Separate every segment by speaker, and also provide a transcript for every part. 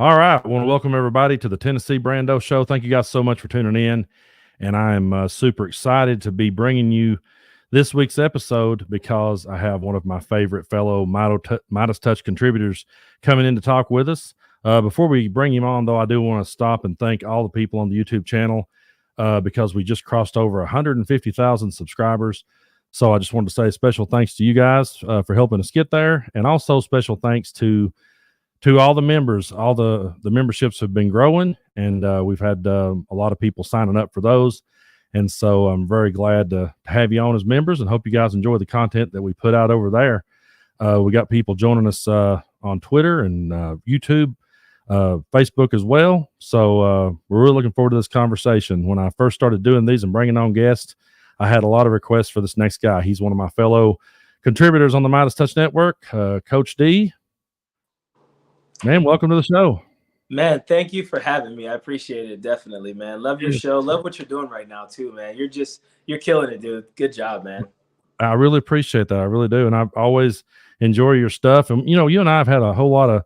Speaker 1: All right. I want to welcome everybody to the Tennessee Brando Show. Thank you guys so much for tuning in. And I am super excited to be bringing you this week's episode because I have one of my favorite fellow Meidas Touch contributors coming in to talk with us. Before we bring him on, though, I do want to stop and thank all the people on the YouTube channel because we just crossed over 150,000 subscribers. So I just wanted to say special thanks to you guys for helping us get there. And also special thanks to all the members. All the memberships have been growing, and we've had a lot of people signing up for those. And so I'm very glad to have you on as members and hope you guys enjoy the content that we put out over there. We got people joining us on Twitter and YouTube, Facebook as well. So we're really looking forward to this conversation. When I first started doing these and bringing on guests, I had a lot of requests for this next guy. He's one of my fellow contributors on the Meidas Touch Network, Coach D. Man, welcome to the show.
Speaker 2: Man, thank you for having me. I appreciate it. Definitely, man. Love your show. Love what you're doing right now too, man. You're killing it, dude. Good job, man.
Speaker 1: I really appreciate that. I really do. And I always enjoy your stuff. And, you and I have had a whole lot of,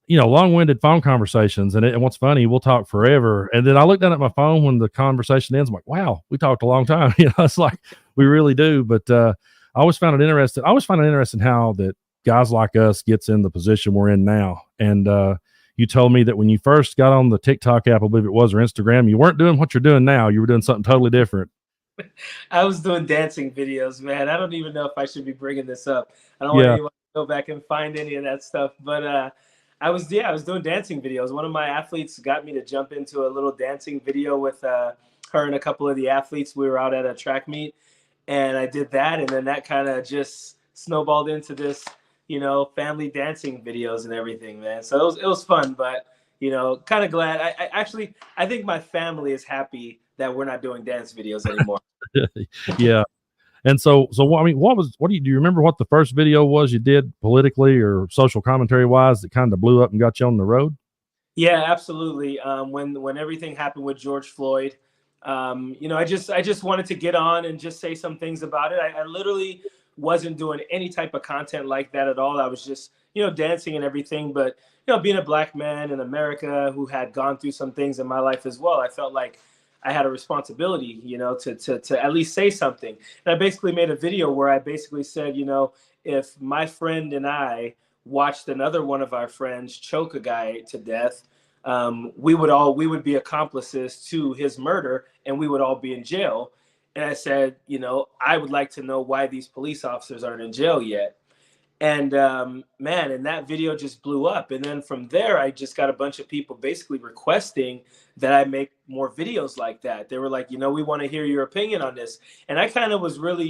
Speaker 1: long-winded phone conversations. And what's funny, we'll talk forever. And then I look down at my phone when the conversation ends. I'm like, wow, we talked a long time. It's like we really do. But I always found it interesting. I always find it interesting how that guys like us gets in the position we're in now. And you told me that when you first got on the TikTok app, I believe it was, or Instagram, you weren't doing what you're doing now. You were doing something totally different.
Speaker 2: I was doing dancing videos, man. I don't even know if I should be bringing this up. I don't want anyone to go back and find any of that stuff. But I was doing dancing videos. One of my athletes got me to jump into a little dancing video with her and a couple of the athletes. We were out at a track meet, and I did that. And then that kind of just snowballed into this, family dancing videos and everything, man. So it was fun, but, kind of glad. I think my family is happy that we're not doing dance videos anymore.
Speaker 1: Yeah. And so I mean, do you remember what the first video was you did politically or social commentary wise that kind of blew up and got you on the road?
Speaker 2: Yeah, absolutely. When everything happened with George Floyd, I just wanted to get on and just say some things about it. I literally wasn't doing any type of content like that at all. I was just, dancing and everything. But, being a black man in America who had gone through some things in my life as well, I felt like I had a responsibility, to at least say something. And I basically made a video where I basically said, if my friend and I watched another one of our friends choke a guy to death, we would be accomplices to his murder, and we would all be in jail. And I said, I would like to know why these police officers aren't in jail yet. And man, and that video just blew up. And then from there, I just got a bunch of people basically requesting that I make more videos like that. They were like, we want to hear your opinion on this. And I kind of was really,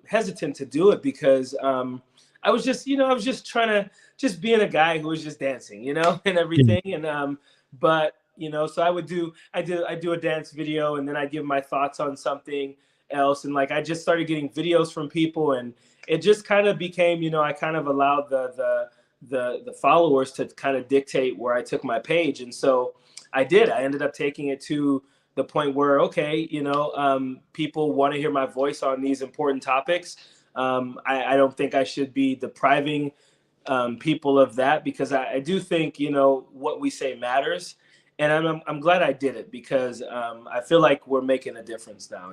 Speaker 2: hesitant to do it because I was just trying to just being a guy who was just dancing, and everything. And but so I do a dance video, and then I give my thoughts on something else. And like, I just started getting videos from people, and it just kind of became, I kind of allowed the followers to kind of dictate where I took my page. And so I ended up taking it to the point where, okay, people want to hear my voice on these important topics. I don't think I should be depriving people of that, because I do think, what we say matters. And I'm glad I did it, because I feel like we're making a difference now,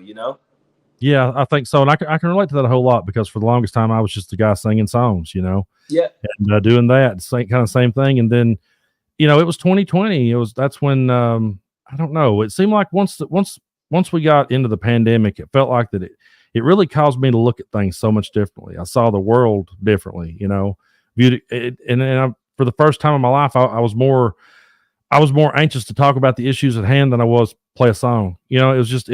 Speaker 1: Yeah, I think so. And I can relate to that a whole lot, because for the longest time I was just a guy singing songs,
Speaker 2: Yeah.
Speaker 1: And doing that same thing. And then, it was 2020. That's when, I don't know. It seemed like once we got into the pandemic, it felt like that it really caused me to look at things so much differently. I saw the world differently, viewed it. And for the first time in my life, I was more anxious to talk about the issues at hand than I was play a song. It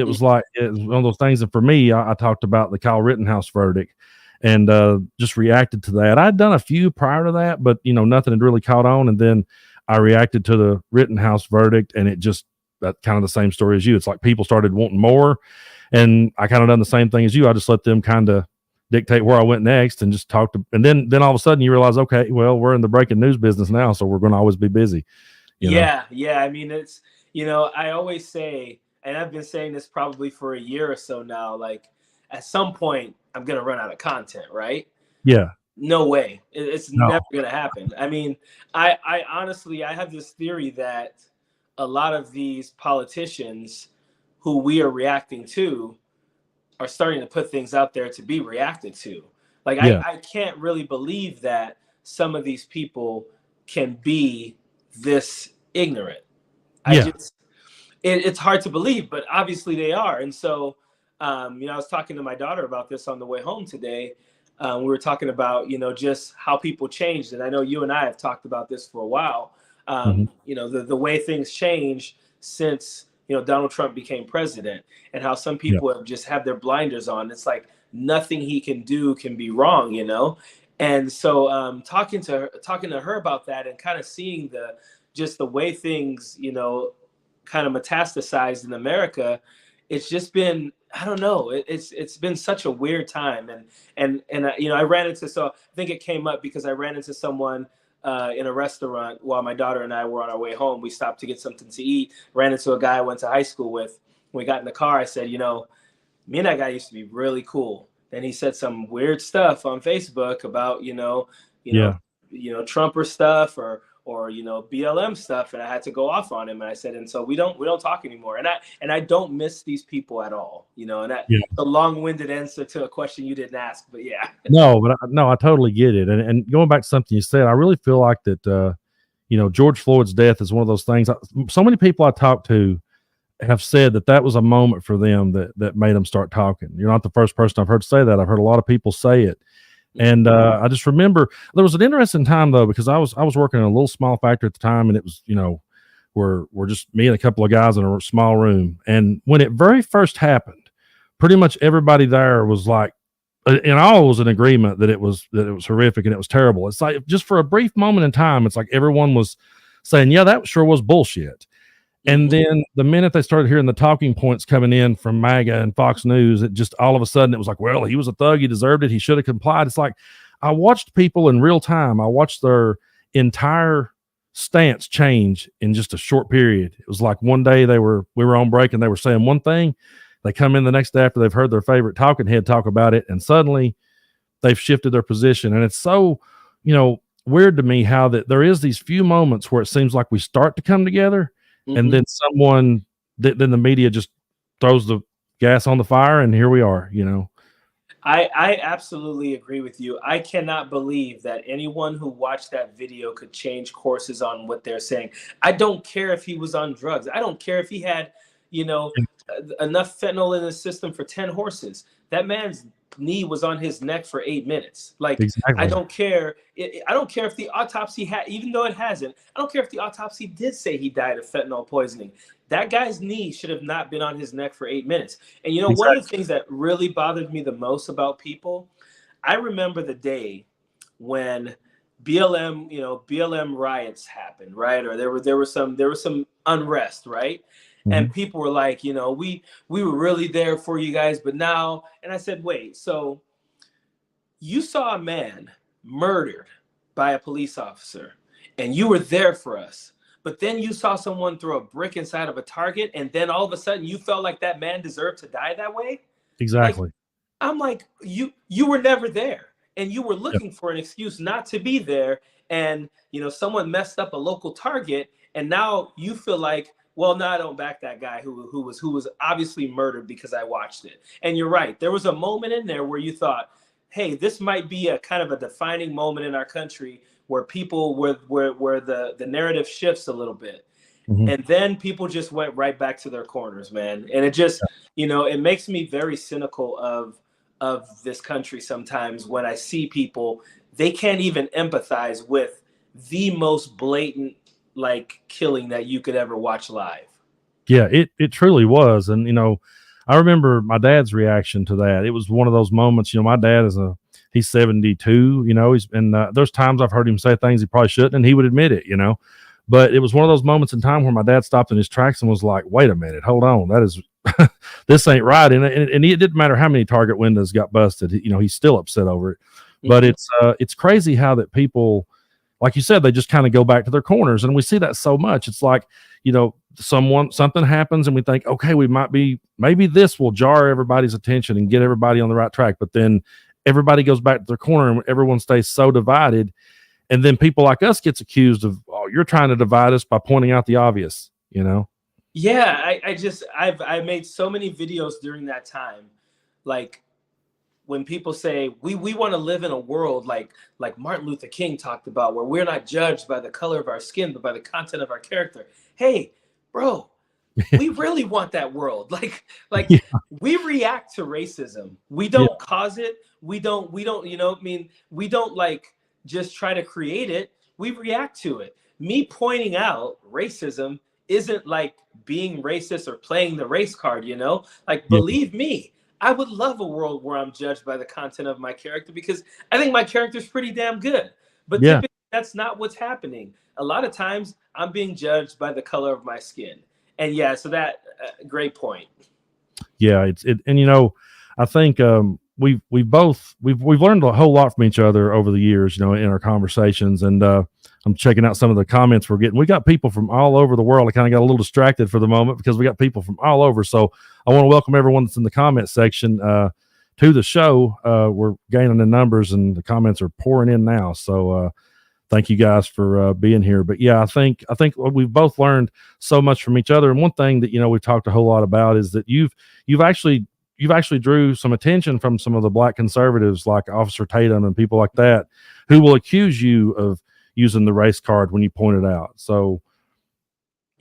Speaker 1: was like one of those things. And for me, I talked about the Kyle Rittenhouse verdict and just reacted to that. I'd done a few prior to that, but nothing had really caught on. And then I reacted to the Rittenhouse verdict, and it just, that kind of the same story as you. It's like people started wanting more, and I kind of done the same thing as you. I just let them kind of dictate where I went next and just talked to, and then all of a sudden you realize, okay, well, we're in the breaking news business now, so we're going to always be busy.
Speaker 2: Yeah. I mean, it's, I always say, and I've been saying this probably for a year or so now, like at some point I'm going to run out of content, right?
Speaker 1: Yeah.
Speaker 2: no way. It's
Speaker 1: No.
Speaker 2: never going to happen. I mean, I honestly, I have this theory that a lot of these politicians who we are reacting to are starting to put things out there to be reacted to. Like,
Speaker 1: Yeah.
Speaker 2: I can't really believe that some of these people can be this ignorant. I
Speaker 1: Yeah.
Speaker 2: just, it's hard to believe, but obviously they are. And so, I was talking to my daughter about this on the way home today. We were talking about, just how people changed. And I know you and I have talked about this for a while.
Speaker 1: Mm-hmm.
Speaker 2: The way things change since, Donald Trump became president, and how some people have their blinders on. It's like nothing he can do can be wrong, And so talking to her about that, and kind of seeing the way things, kind of metastasized in America, it's just been, I don't know, it's been such a weird time. And I ran into, so I think it came up because I ran into someone in a restaurant while my daughter and I were on our way home. We stopped to get something to eat, ran into a guy I went to high school with. When we got in the car, I said, me and that guy used to be really cool. Then he said some weird stuff on Facebook about, Trumper stuff or BLM stuff, and I had to go off on him. And I said, and so we don't talk anymore. And I don't miss these people at all, and that the long-winded answer to a question you didn't ask, but yeah.
Speaker 1: No, but I totally get it. And going back to something you said, I really feel like that, George Floyd's death is one of those things. So many people I talk to have said that was a moment for them that made them start talking. You're not the first person I've heard say that. I've heard a lot of people say it. And I just remember there was an interesting time though, because I was working in a little small factory at the time, and it was, we're just me and a couple of guys in a small room. And when it very first happened, pretty much everybody there was like, and all was in agreement that it was horrific and it was terrible. It's like just for a brief moment in time, it's like everyone was saying, yeah, that sure was bullshit. And then the minute they started hearing the talking points coming in from MAGA and Fox News, it just all of a sudden it was like, well, he was a thug. He deserved it. He should have complied. It's like I watched people in real time. I watched their entire stance change in just a short period. It was like one day we were on break and they were saying one thing. They come in the next day after they've heard their favorite talking head talk about it, and suddenly they've shifted their position. And it's so, weird to me how that there is these few moments where it seems like we start to come together. And then then the media just throws the gas on the fire, and here we are,
Speaker 2: I absolutely agree with you. I cannot believe that anyone who watched that video could change courses on what they're saying. I don't care if he was on drugs. I don't care if he had, enough fentanyl in his system for 10 horses. That man's knee was on his neck for 8 minutes. Like, exactly. I don't care. I don't care if the autopsy had, even though it hasn't, I don't care if the autopsy did say he died of fentanyl poisoning. That guy's knee should have not been on his neck for 8 minutes. And exactly. One of the things that really bothered me the most about people, I remember the day when BLM riots happened, right? Or there was some unrest, right? And people were like, we were really there for you guys, but now, and I said, wait, so you saw a man murdered by a police officer and you were there for us, but then you saw someone throw a brick inside of a Target, and then all of a sudden you felt like that man deserved to die that way?
Speaker 1: Exactly.
Speaker 2: Like, I'm like, you were never there, and you were looking for an excuse not to be there. And, someone messed up a local Target, and now you feel like, well, no, I don't back that guy who was obviously murdered because I watched it. And you're right. There was a moment in there where you thought, hey, this might be a kind of a defining moment in our country where people, where the narrative shifts a little bit. And then people just went right back to their corners, man. And it just, it makes me very cynical of this country sometimes when I see people, they can't even empathize with the most blatant killing that you could ever watch live.
Speaker 1: Yeah, it truly was. And, I remember my dad's reaction to that. It was one of those moments, my dad he's 72, there's times I've heard him say things he probably shouldn't, and he would admit it, but it was one of those moments in time where my dad stopped in his tracks and was like, wait a minute, hold on. That is, this ain't right. And it didn't matter how many Target windows got busted. He's still upset over it, but it's crazy how that people, like you said, they just kind of go back to their corners. And we see that so much. It's like, something happens and we think, okay, maybe this will jar everybody's attention and get everybody on the right track. But then everybody goes back to their corner and everyone stays so divided. And then people like us gets accused of, oh, you're trying to divide us by pointing out the obvious, you know?
Speaker 2: Yeah, I made so many videos during that time. Like when people say we want to live in a world like Martin Luther King talked about, where we're not judged by the color of our skin, but by the content of our character. Hey, bro, we really want that world. Like
Speaker 1: Yeah.
Speaker 2: we react to racism. We
Speaker 1: Yeah.
Speaker 2: don't cause it. We don't, you know, I mean, we don't like just try to create it. We react to it. Me pointing out racism isn't like being racist or playing the race card, you know? Like,
Speaker 1: Yeah.
Speaker 2: believe me, I would love a world where I'm judged by the content of my character, because I think my character's pretty damn good. But
Speaker 1: Yeah.
Speaker 2: typically that's not what's happening. A lot of times I'm being judged by the color of my skin. And yeah, so that great point.
Speaker 1: Yeah, and you know, I think we've learned a whole lot from each other over the years, you know, in our conversations. And I'm checking out some of the comments we're getting. We got people from all over the world. I kind of got a little distracted for the moment because we got people from all over. So I want to welcome everyone that's in the comment section to the show. We're gaining in numbers, and the comments are pouring in now. So thank you guys for being here. But yeah, I think we've both learned so much from each other. And one thing that, you know, we've talked a whole lot about is that you've actually drew some attention from some of the black conservatives like Officer Tatum and people like that, who will accuse you of using the race card when you point it out. So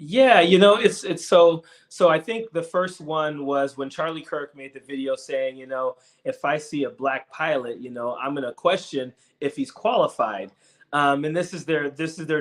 Speaker 2: Yeah, you know, it's so I think the first one was when Charlie Kirk made the video saying, you know, if I see a black pilot, you know, I'm gonna question if he's qualified. And this is their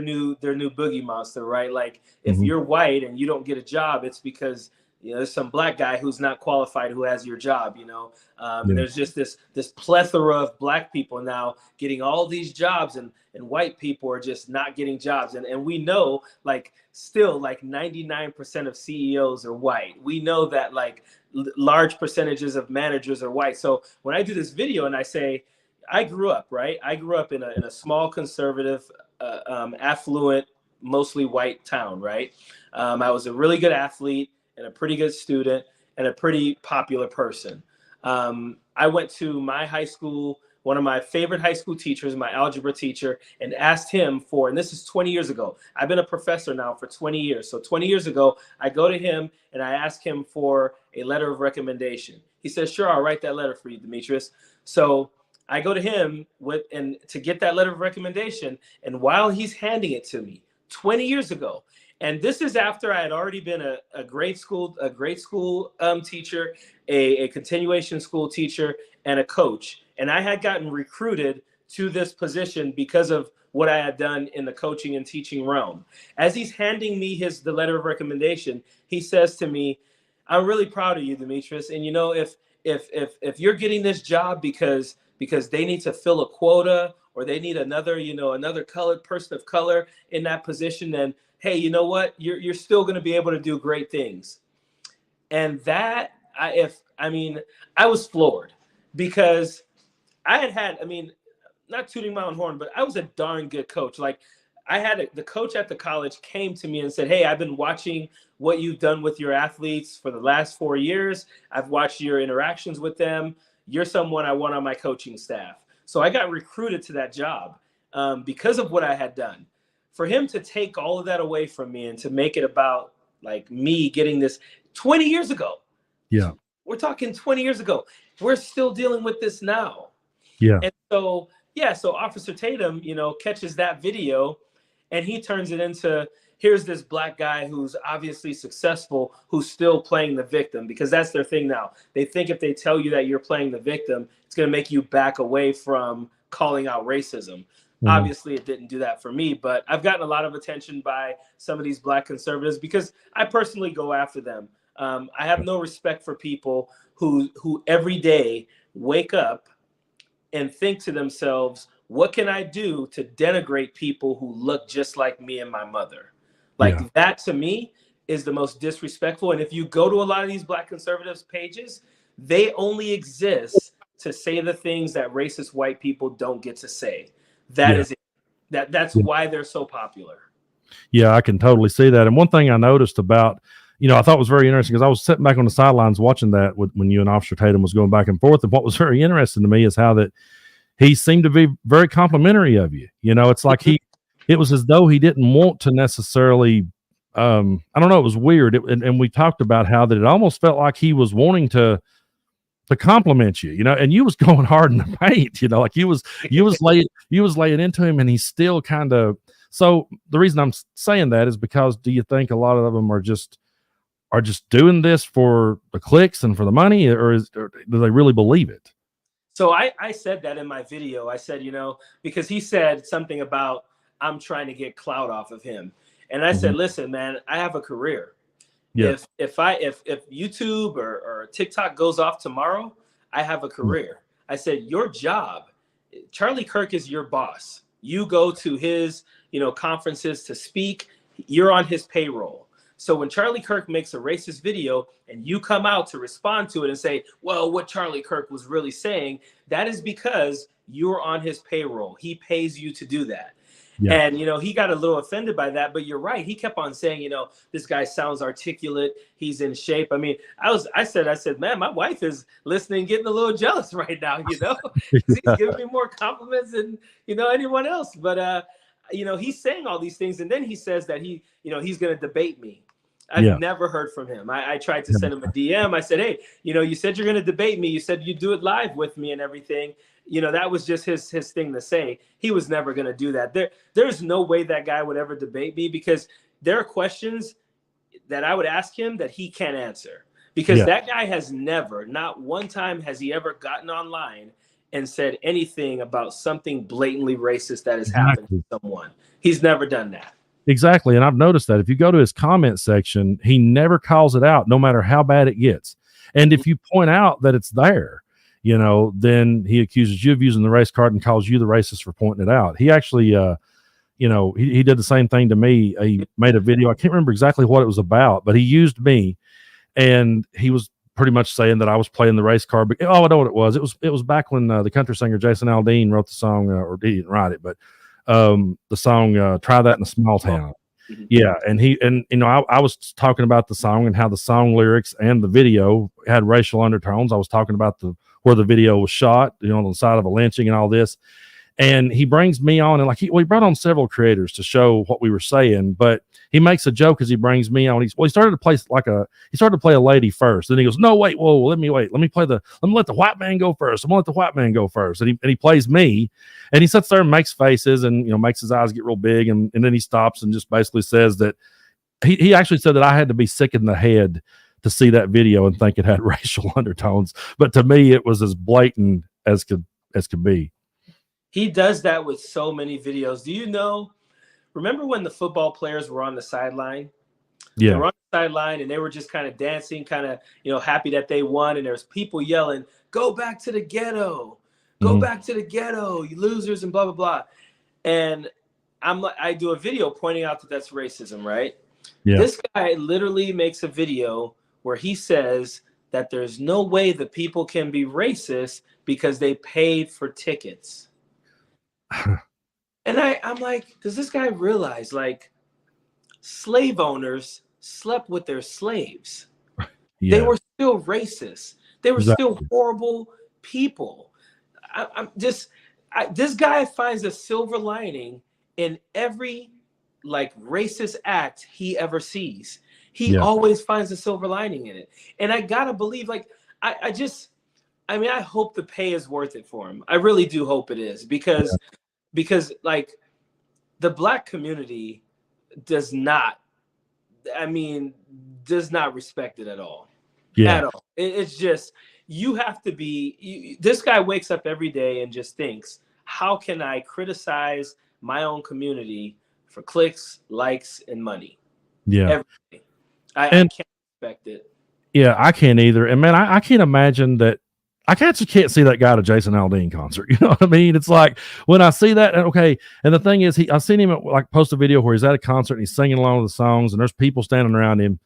Speaker 2: new boogie monster, right? Like if you're white and you don't get a job, it's because, you know, there's some black guy who's not qualified who has your job, you know. And there's just this plethora of black people now getting all these jobs, and white people are just not getting jobs. And we know, like, still like 99% of CEOs are white. We know that like large percentages of managers are white. So when I do this video and I say, I grew up in a small conservative, affluent, mostly white town, right? I was a really good athlete and a pretty good student and a pretty popular person. I went to my high school, one of my favorite high school teachers, my algebra teacher, and asked him for, and this is 20 years ago. I've been a professor now for 20 years. So 20 years ago, I go to him and I ask him for a letter of recommendation. He says, sure, I'll write that letter for you, Demetrius. So I go to him to get that letter of recommendation. And while he's handing it to me 20 years ago, and this is after I had already been a grade school teacher, a continuation school teacher, and a coach. And I had gotten recruited to this position because of what I had done in the coaching and teaching realm. As he's handing me the letter of recommendation, he says to me, I'm really proud of you, Demetrius. And you know, if you're getting this job because they need to fill a quota, or they need another colored person of color in that position, then hey, you know what? You're still going to be able to do great things. And that, I was floored, because I mean, not tooting my own horn, but I was a darn good coach. Like the coach at the college came to me and said, hey, I've been watching what you've done with your athletes for the last 4 years. I've watched your interactions with them. You're someone I want on my coaching staff. So I got recruited to that job because of what I had done. For him to take all of that away from me and to make it about like me getting this 20 years ago.
Speaker 1: yeah.
Speaker 2: We're talking 20 years ago. We're still dealing with this now.
Speaker 1: Yeah.
Speaker 2: And so, yeah, so Officer Tatum, you know, catches that video and he turns it into, here's this black guy who's obviously successful, who's still playing the victim, because that's their thing now. They think if they tell you that you're playing the victim, it's going to make you back away from calling out racism. Obviously, it didn't do that for me, but I've gotten a lot of attention by some of these black conservatives because I personally go after them. I have no respect for people who every day wake up and think to themselves, what can I do to denigrate people who look just like me and my mother? Like that to me is the most disrespectful. And if you go to a lot of these black conservatives pages, they only exist to say the things that racist white people don't get to say. Is it. That's why they're so popular.
Speaker 1: Yeah, I can totally see that. And one thing I noticed about I thought was very interesting because I was sitting back on the sidelines watching that when you and Officer Tatum was going back and forth. And what was very interesting to me is how that he seemed to be very complimentary of you. It's like it was as though he didn't want to necessarily, I don't know. It was weird. And we talked about how that it almost felt like he was wanting to compliment you, and you was going hard in the paint, like you was laying into him, and he's still kind of. So the reason I'm saying that is because do you think a lot of them are just doing this for the clicks and for the money, or do they really believe it?
Speaker 2: So I said that in my video. I said, because he said something about I'm trying to get clout off of him. And I said, listen, man, I have a career. Yeah. If YouTube or TikTok goes off tomorrow, I have a career. I said, your job, Charlie Kirk is your boss. You go to his, conferences to speak. You're on his payroll. So when Charlie Kirk makes a racist video and you come out to respond to it and say, well, what Charlie Kirk was really saying, that is because you're on his payroll. He pays you to do that. Yeah. And, he got a little offended by that, but you're right. He kept on saying, this guy sounds articulate. He's in shape. I mean, I said, man, my wife is listening, getting a little jealous right now, yeah. He's giving me more compliments than, anyone else. But, he's saying all these things. And then he says that he's going to debate me. I've never heard from him. I tried to send him a DM. I said, hey, you said you're going to debate me. You said you'd do it live with me and everything. That was just his thing to say. He was never going to do that. There's no way that guy would ever debate me, because there are questions that I would ask him that he can't answer, because that guy has never, not one time has he ever gotten online and said anything about something blatantly racist that has happened to someone. He's never done that.
Speaker 1: Exactly. And I've noticed that if you go to his comment section, he never calls it out, no matter how bad it gets. And if you point out that it's there, then he accuses you of using the race card and calls you the racist for pointing it out. He actually, he did the same thing to me. He made a video. I can't remember exactly what it was about, but he used me, and he was pretty much saying that I was playing the race card. But, I know what it was. It was back when the country singer Jason Aldean wrote the song, or he didn't write it, but the song Try That in a Small Town. Yeah. And I was talking about the song and how the song lyrics and the video had racial undertones. I was talking about where the video was shot, on the side of a lynching and all this. And he brings me on, and he brought on several creators to show what we were saying, but he makes a joke as he brings me on. He started to play a lady first. Then he goes, no, wait, whoa, let me let the white man go first. I'm gonna let the white man go first. And he plays me, and he sits there and makes faces and, makes his eyes get real big. And then he stops and just basically says that he actually said that I had to be sick in the head to see that video and think it had racial undertones. But to me, it was as blatant as could be.
Speaker 2: He does that with so many videos. Do you remember when the football players were on the sideline?
Speaker 1: Yeah.
Speaker 2: They were on the sideline and they were just kind of dancing, kind of, happy that they won. And there's people yelling, go back to the ghetto, go back to the ghetto, you losers, and blah, blah, blah. And I do a video pointing out that that's racism, right? Yeah. This guy literally makes a video where he says that there's no way that people can be racist because they paid for tickets. And I'm like, does this guy realize, slave owners slept with their slaves? Yeah. They were still racist. They were still horrible people. This guy finds a silver lining in every racist act he ever sees. He always finds a silver lining in it. And I gotta believe, I hope the pay is worth it for him. I really do hope it is, because the Black community does not respect it at all. Yeah. At all. It's just, you have to be, this guy wakes up every day and just thinks, how can I criticize my own community for clicks, likes, and money?
Speaker 1: Yeah.
Speaker 2: Everything. I can't respect it.
Speaker 1: Yeah, I can't either. And man, I can't imagine that. I just can't see that guy at a Jason Aldean concert. You know what I mean? It's like when I see that, okay. And the thing is, I've seen him post a video where he's at a concert and he's singing along with the songs, and there's people standing around him.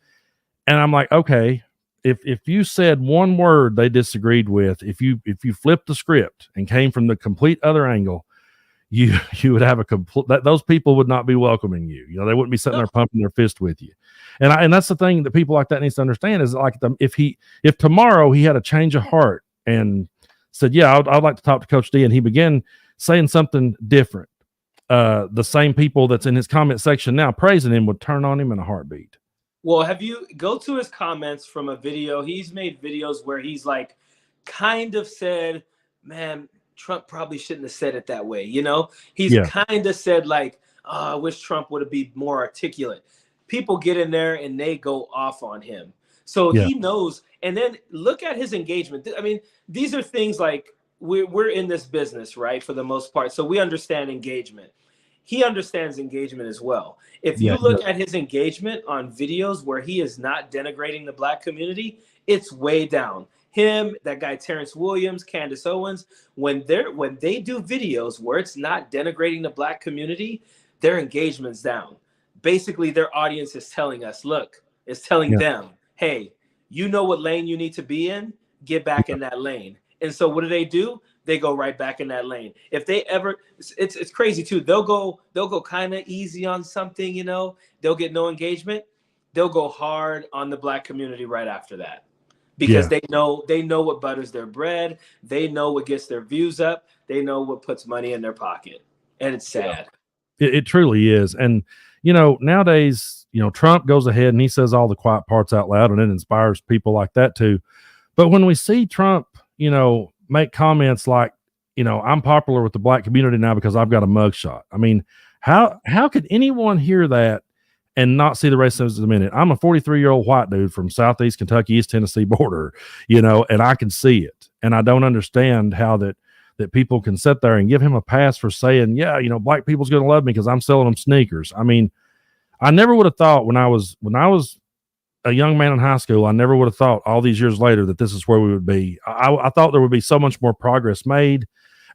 Speaker 1: And I'm like, okay, if you said one word they disagreed with, if you flipped the script and came from the complete other angle, you would have a complete that those people would not be welcoming you. You know, they wouldn't be sitting there pumping their fist with you. And that's the thing that people like that needs to understand is like if tomorrow he had a change of heart and said, yeah, I'd like to talk to Coach D, and he began saying something different, the same people that's in his comment section now praising him would turn on him in a heartbeat.
Speaker 2: Well, have you go to his comments from a video? He's made videos where he's like kind of said, man, Trump probably shouldn't have said it that way. You know, he's kind of said like, oh, I wish Trump would have been more articulate. People get in there and they go off on him. So he knows. And then look at his engagement. I mean, these are things like we're in this business, right? For the most part. So we understand engagement. He understands engagement as well. If you look at his engagement on videos where he is not denigrating the Black community, it's way down. Him, that guy Terrence Williams, Candace Owens, when they do videos where it's not denigrating the Black community, their engagement's down. Basically, their audience is telling us, look, it's telling them, hey, you know what lane you need to be in, get back in that lane. And so what do? They go right back in that lane. If they ever, it's crazy too. They'll go kind of easy on something, you know, they'll get no engagement. They'll go hard on the Black community right after that. Because they know what butters their bread. They know what gets their views up. They know what puts money in their pocket. And it's sad.
Speaker 1: It truly is. And, you know, nowadays, you know, Trump goes ahead and he says all the quiet parts out loud, and it inspires people like that too. But when we see Trump, you know, make comments like, you know, I'm popular with the Black community now because I've got a mugshot. I mean, how could anyone hear that and not see the racism in it? I'm a 43-year-old white dude from Southeast Kentucky, East Tennessee border, you know, and I can see it. And I don't understand how that people can sit there and give him a pass for saying, yeah, you know, Black people's going to love me because I'm selling them sneakers. I mean, I never would have thought when I was a young man in high school, I never would have thought all these years later that this is where we would be. I thought there would be so much more progress made,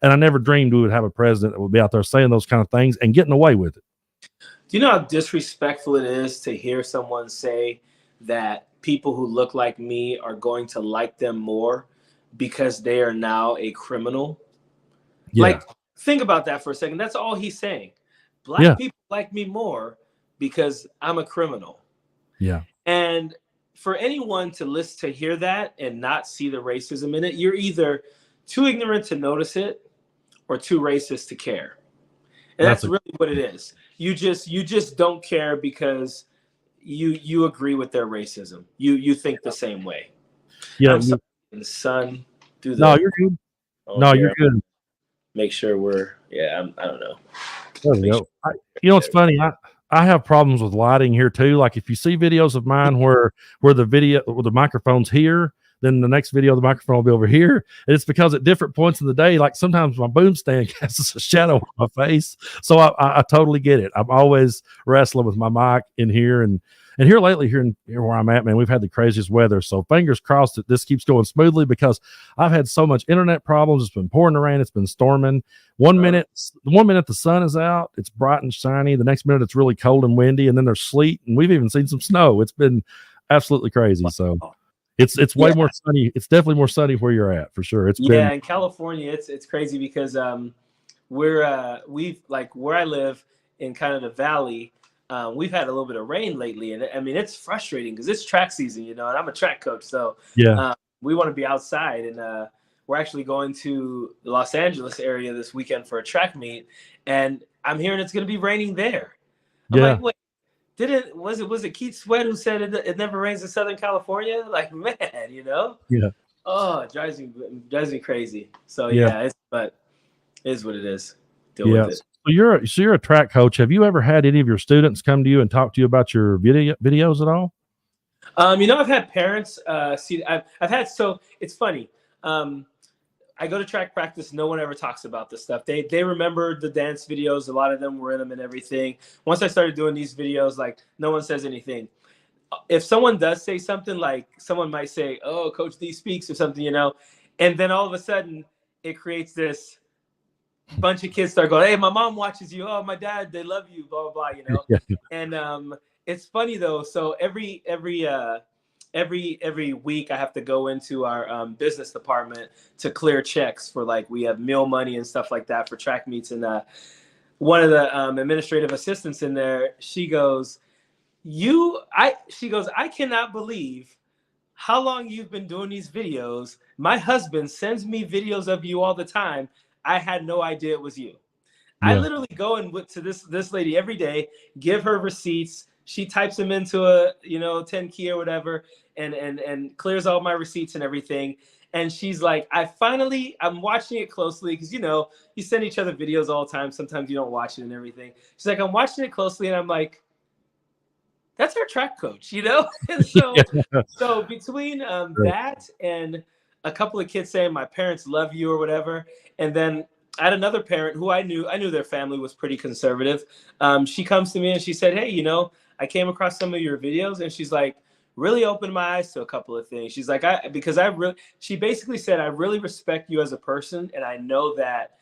Speaker 1: and I never dreamed we would have a president that would be out there saying those kind of things and getting away with it.
Speaker 2: Do you know how disrespectful it is to hear someone say that people who look like me are going to like them more because they are now a criminal? Yeah. Like, think about that for a second. That's all he's saying. Black people like me more because I'm a criminal.
Speaker 1: Yeah.
Speaker 2: And for anyone to hear that and not see the racism in it, you're either too ignorant to notice it or too racist to care. And that's really what it is. You just don't care because you agree with their racism. You think the same way.
Speaker 1: Yeah.
Speaker 2: Son,
Speaker 1: no, you're good. No, you're good.
Speaker 2: Make sure I don't know.
Speaker 1: There we go. You know, it's funny. I have problems with lighting here too. Like if you see videos of mine where the microphone's here, then the next video the microphone will be over here. And it's because at different points in the day, like sometimes my boom stand casts a shadow on my face. So I totally get it. I'm always wrestling with my mic in here, and here lately, here where I'm at, man, we've had the craziest weather. So fingers crossed that this keeps going smoothly, because I've had so much internet problems. It's been pouring the rain. It's been storming. One minute the sun is out, it's bright and shiny. The next minute it's really cold and windy, and then there's sleet, and we've even seen some snow. It's been absolutely crazy. So it's way more sunny. It's definitely more sunny where you're at, for sure. It's been
Speaker 2: in California. It's crazy because we've like where I live in kind of the valley. We've had a little bit of rain lately, and I mean it's frustrating because it's track season, you know, and I'm a track coach, so we want to be outside, and we're actually going to the Los Angeles area this weekend for a track meet, and I'm hearing it's going to be raining there. I'm like, wait, was it Keith Sweat who said it never rains in Southern California? Like, man, you know?
Speaker 1: Yeah.
Speaker 2: Oh, it drives me crazy. So but it is what it is. Deal with it.
Speaker 1: So you're a track coach. Have you ever had any of your students come to you and talk to you about your videos at all?
Speaker 2: You know, I've had parents see. I've had, so it's funny. I go to track practice. No one ever talks about this stuff. They remember the dance videos. A lot of them were in them and everything. Once I started doing these videos, like no one says anything. If someone does say something, like someone might say, "Oh, Coach D speaks" or something, you know, and then all of a sudden it creates this bunch of kids start going, "Hey, my mom watches you. Oh, my dad, they love you." Blah blah blah, you know. And it's funny though. So every every week I have to go into our business department to clear checks for, like, we have meal money and stuff like that for track meets. And one of the administrative assistants in there, she goes, I cannot believe how long you've been doing these videos. My husband sends me videos of you all the time. I had no idea it was you. I literally go and to this lady every day, give her receipts. She types them into a 10 key or whatever, and clears all my receipts and everything. And she's like, I'm watching it closely, because you send each other videos all the time. Sometimes you don't watch it and everything. She's like, I'm watching it closely, and I'm like, that's our track coach, And so between that and a couple of kids saying my parents love you or whatever, and then I had another parent who I knew their family was pretty conservative. She comes to me and she said, hey, I came across some of your videos, and she's like, really opened my eyes to a couple of things. She's like, she basically said, I really respect you as a person, and I know that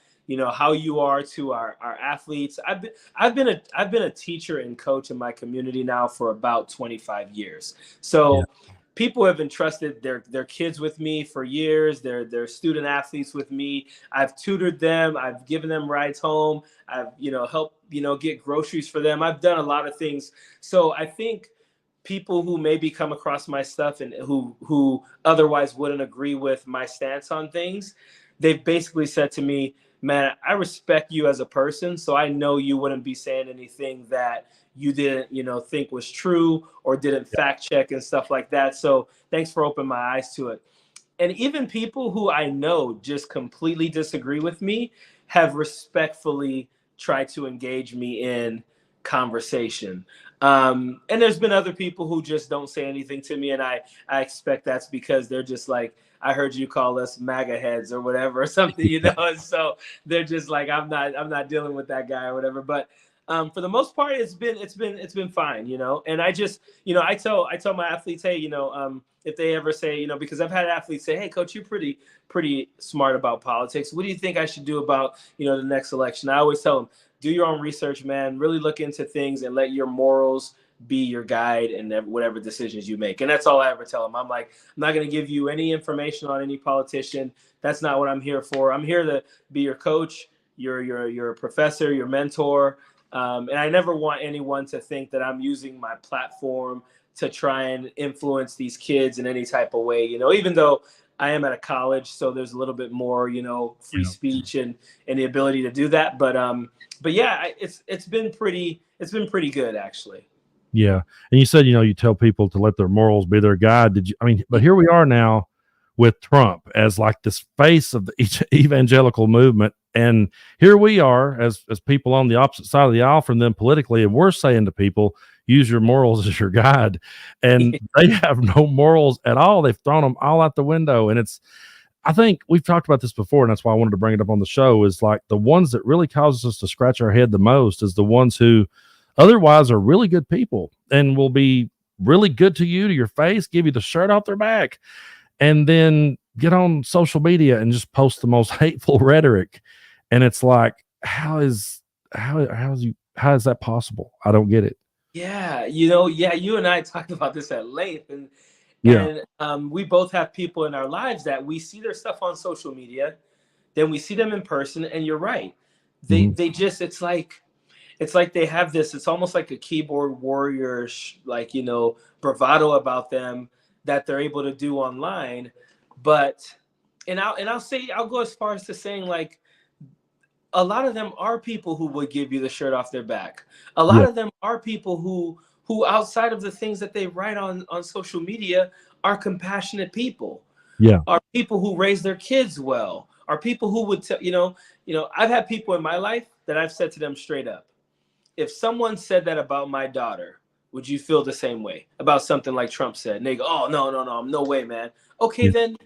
Speaker 2: how you are to our athletes. I've been a teacher and coach in my community now for about 25 years. So people have entrusted their kids with me for years. They're student athletes with me. I've tutored them. I've given them rides home. I've helped get groceries for them. I've done a lot of things. So I think people who maybe come across my stuff and who otherwise wouldn't agree with my stance on things, they've basically said to me, man, I respect you as a person, so I know you wouldn't be saying anything that you didn't, think was true or didn't fact check and stuff like that. So thanks for opening my eyes to it. And even people who I know just completely disagree with me have respectfully tried to engage me in conversation. And there's been other people who just don't say anything to me, and I expect that's because they're just like, I heard you call us MAGA heads or whatever or something, and so they're just like, I'm not dealing with that guy or whatever. But for the most part, it's been fine, And I just, I tell my athletes, hey, if they ever say, because I've had athletes say, hey, coach, you're pretty smart about politics. What do you think I should do about, the next election? I always tell them, do your own research, man. Really look into things and let your morals be your guide in whatever decisions you make. And that's all I ever tell them. I'm like, I'm not going to give you any information on any politician. That's not what I'm here for. I'm here to be your coach, your professor, your mentor. And I never want anyone to think that I'm using my platform to try and influence these kids in any type of way, even though I am at a college, so there's a little bit more, free speech and the ability to do that. But yeah, it's been pretty good, actually.
Speaker 1: Yeah. And you said, you tell people to let their morals be their guide. But here we are now with Trump as like this face of the evangelical movement. And here we are as people on the opposite side of the aisle from them politically. And we're saying to people, use your morals as your guide. And they have no morals at all. They've thrown them all out the window. And I think we've talked about this before, and that's why I wanted to bring it up on the show, is like the ones that really causes us to scratch our head the most is the ones who otherwise are really good people and will be really good to you, to your face, give you the shirt off their back, and then get on social media and just post the most hateful rhetoric. And it's like, how is that possible? I don't get it.
Speaker 2: Yeah. You and I talked about this at length, and we both have people in our lives that we see their stuff on social media, then we see them in person, and you're right. They just, it's like they have this, it's almost like a keyboard warrior, bravado about them that they're able to do online. But, I'll go as far as to saying, like, a lot of them are people who would give you the shirt off their back. A lot of them are people who outside of the things that they write on social media are compassionate people.
Speaker 1: Yeah.
Speaker 2: Are people who raise their kids well. Are people who would I've had people in my life that I've said to them straight up, if someone said that about my daughter, would you feel the same way about something like Trump said? And they go, oh, no, no way, man. Okay, then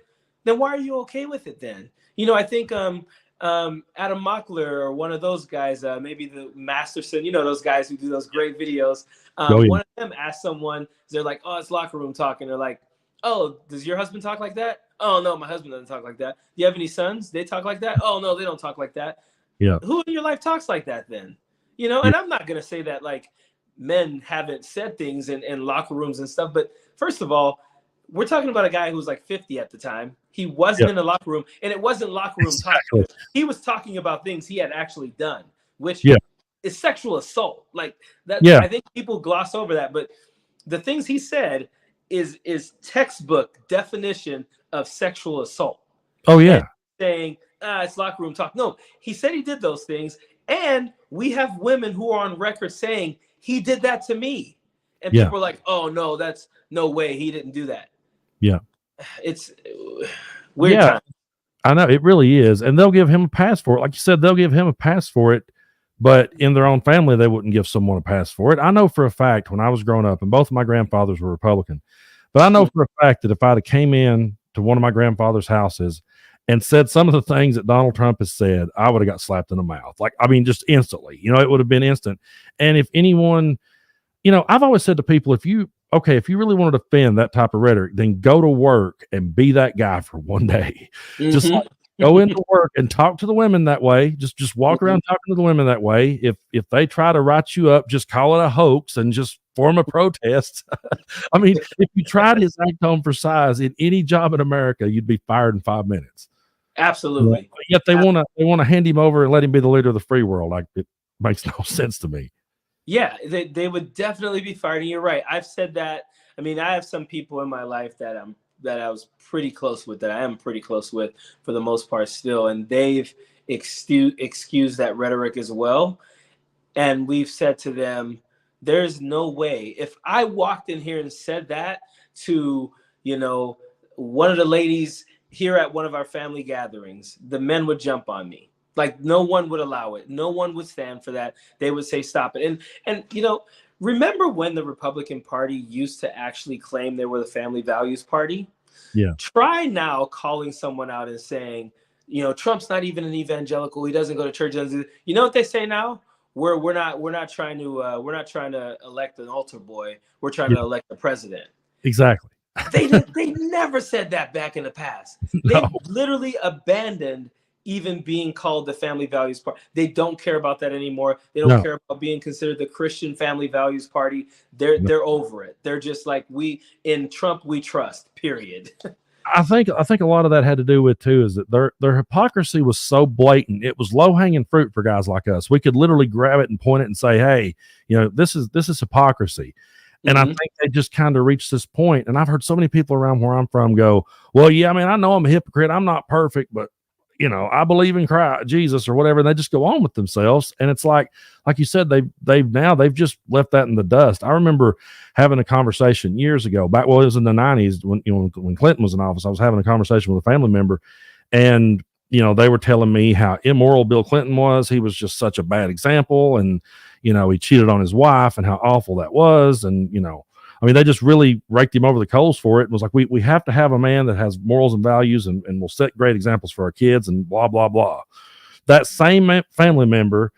Speaker 2: why are you okay with it then? I think Adam Mockler or one of those guys, maybe the Masterson, those guys who do those great videos. One of them asked someone, they're like, oh, it's locker room talking. They're like, oh, does your husband talk like that? Oh, no, my husband doesn't talk like that. Do you have any sons? They talk like that? Oh, no, they don't talk like that.
Speaker 1: Yeah.
Speaker 2: Who in your life talks like that then? And I'm not going to say that like men haven't said things in locker rooms and stuff. But first of all, we're talking about a guy who was like 50 at the time. He wasn't
Speaker 1: Yeah.
Speaker 2: in the locker room, and it wasn't locker room
Speaker 1: Exactly.
Speaker 2: talk. He was talking about things he had actually done, which
Speaker 1: Yeah.
Speaker 2: is sexual assault. Like that,
Speaker 1: Yeah.
Speaker 2: I think people gloss over that, but the things he said is textbook definition of sexual assault.
Speaker 1: Oh yeah.
Speaker 2: And saying it's locker room talk. No, he said he did those things, and we have women who are on record saying he did that to me, and
Speaker 1: Yeah.
Speaker 2: people are like, "Oh no, that's no way, he didn't do that."
Speaker 1: Yeah.
Speaker 2: It's weird time.
Speaker 1: I know it really is. And they'll give him a pass for it. Like you said, they'll give him a pass for it, but in their own family, they wouldn't give someone a pass for it. I know for a fact when I was growing up, and both of my grandfathers were Republican, but I know for a fact that if I'd have came in to one of my grandfather's houses and said some of the things that Donald Trump has said, I would have got slapped in the mouth. Like, I mean, just instantly, it would have been instant. And if anyone, I've always said to people, if you really want to defend that type of rhetoric, then go to work and be that guy for one day. Just like, go into work and talk to the women that way. Just walk around talking to the women that way. If they try to write you up, just call it a hoax and just form a protest. I mean, if you tried his act on for size in any job in America, you'd be fired in 5 minutes.
Speaker 2: Absolutely.
Speaker 1: Yet they want to hand him over and let him be the leader of the free world. Like, it makes no sense to me.
Speaker 2: Yeah, they would definitely be fired. And you're right. I've said that. I mean, I have some people in my life that I was pretty close with, that I am pretty close with for the most part still, and they've excused that rhetoric as well. And we've said to them, there's no way if I walked in here and said that to, one of the ladies here at one of our family gatherings, the men would jump on me. Like, no one would allow it. No one would stand for that. They would say, stop it. And remember when the Republican Party used to actually claim they were the family values party?
Speaker 1: Yeah.
Speaker 2: Try now calling someone out and saying, Trump's not even an evangelical. He doesn't go to church. You know what they say now? We're not trying to elect an altar boy. We're trying to elect the president.
Speaker 1: Exactly.
Speaker 2: They never said that back in the past.
Speaker 1: No.
Speaker 2: They literally abandoned even being called the family values party. They don't care about that anymore. They don't care about being considered the Christian family values party. They're over it. They're just like, in Trump we trust, period.
Speaker 1: I think a lot of that had to do with too is that their hypocrisy was so blatant. It was low hanging fruit for guys like us. We could literally grab it and point it and say, "Hey, this is hypocrisy." And I think they just kind of reached this point. And I've heard so many people around where I'm from go, "Well, yeah, I mean, I know I'm a hypocrite. I'm not perfect, but I believe in Christ, Jesus, or whatever." And they just go on with themselves. And it's like you said, they've just left that in the dust. I remember having a conversation years ago it was in the 90s when Clinton was in office. I was having a conversation with a family member, and they were telling me how immoral Bill Clinton was. He was just such a bad example, and he cheated on his wife, and how awful that was. And I mean, they just really raked him over the coals for it. And was like, we have to have a man that has morals and values and will set great examples for our kids and blah, blah, blah. That same family member,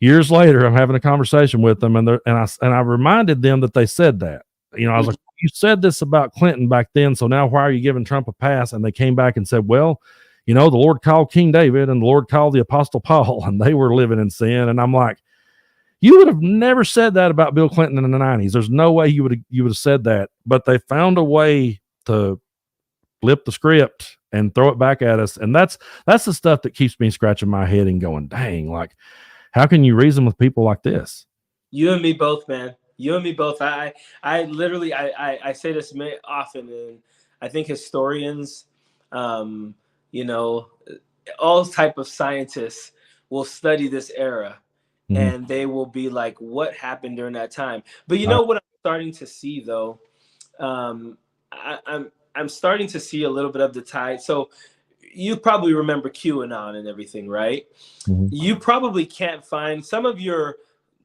Speaker 1: years later, I'm having a conversation with them, and I reminded them that they said that. I was like, you said this about Clinton back then, so now why are you giving Trump a pass? And they came back and said, well, the Lord called King David and the Lord called the Apostle Paul, and they were living in sin. And I'm like, you would have never said that about Bill Clinton in the 90s. There's no way you would have said that. But they found a way to flip the script and throw it back at us. And that's the stuff that keeps me scratching my head and going, dang, like, how can you reason with people like this?
Speaker 2: You and me both, man. You and me both. I literally say this often, and I think historians, all type of scientists will study this era. And they will be like, what happened during that time? But what I'm starting to see, though, I'm starting to see a little bit of the tide. So you probably remember QAnon and everything, right? You probably can't find some of your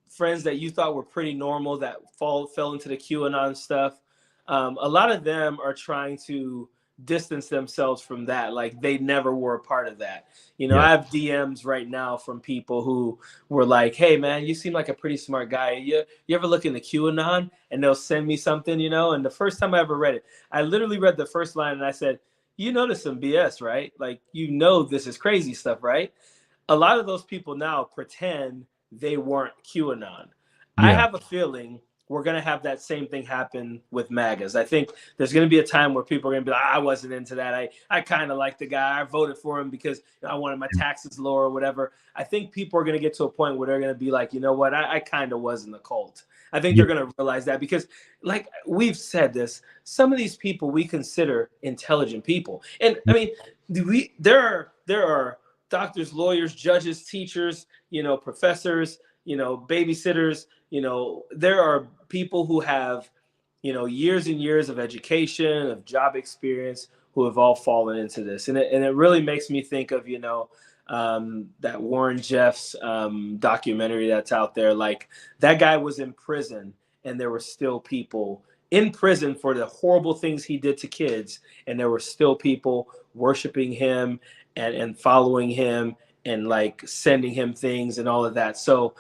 Speaker 2: friends that you thought were pretty normal that fell into the QAnon stuff. A lot of them are trying to distance themselves from that, like they never were a part of that. I have DMs right now from people who were like, hey man, you seem like a pretty smart guy. You ever look into QAnon? And they'll send me something, and the first time I ever read it, I literally read the first line and I said, there's some BS, right? Like, this is crazy stuff, right? A lot of those people now pretend they weren't QAnon. I have a feeling we're going to have that same thing happen with MAGAs. I think there's going to be a time where people are going to be like, I wasn't into that. I kind of like the guy. I voted for him because I wanted my taxes lower or whatever. I think people are going to get to a point where they're going to be like, you know what? I kind of was in the cult. I think they're going to realize that because, like we've said this, some of these people we consider intelligent people. And I mean, there are doctors, lawyers, judges, teachers, professors, babysitters, there are people who have, years and years of education, of job experience, who have all fallen into this. And it really makes me think of, that Warren Jeffs documentary that's out there. Like, that guy was in prison and there were still people in prison for the horrible things he did to kids. And there were still people worshiping him and following him and like sending him things and all of that. So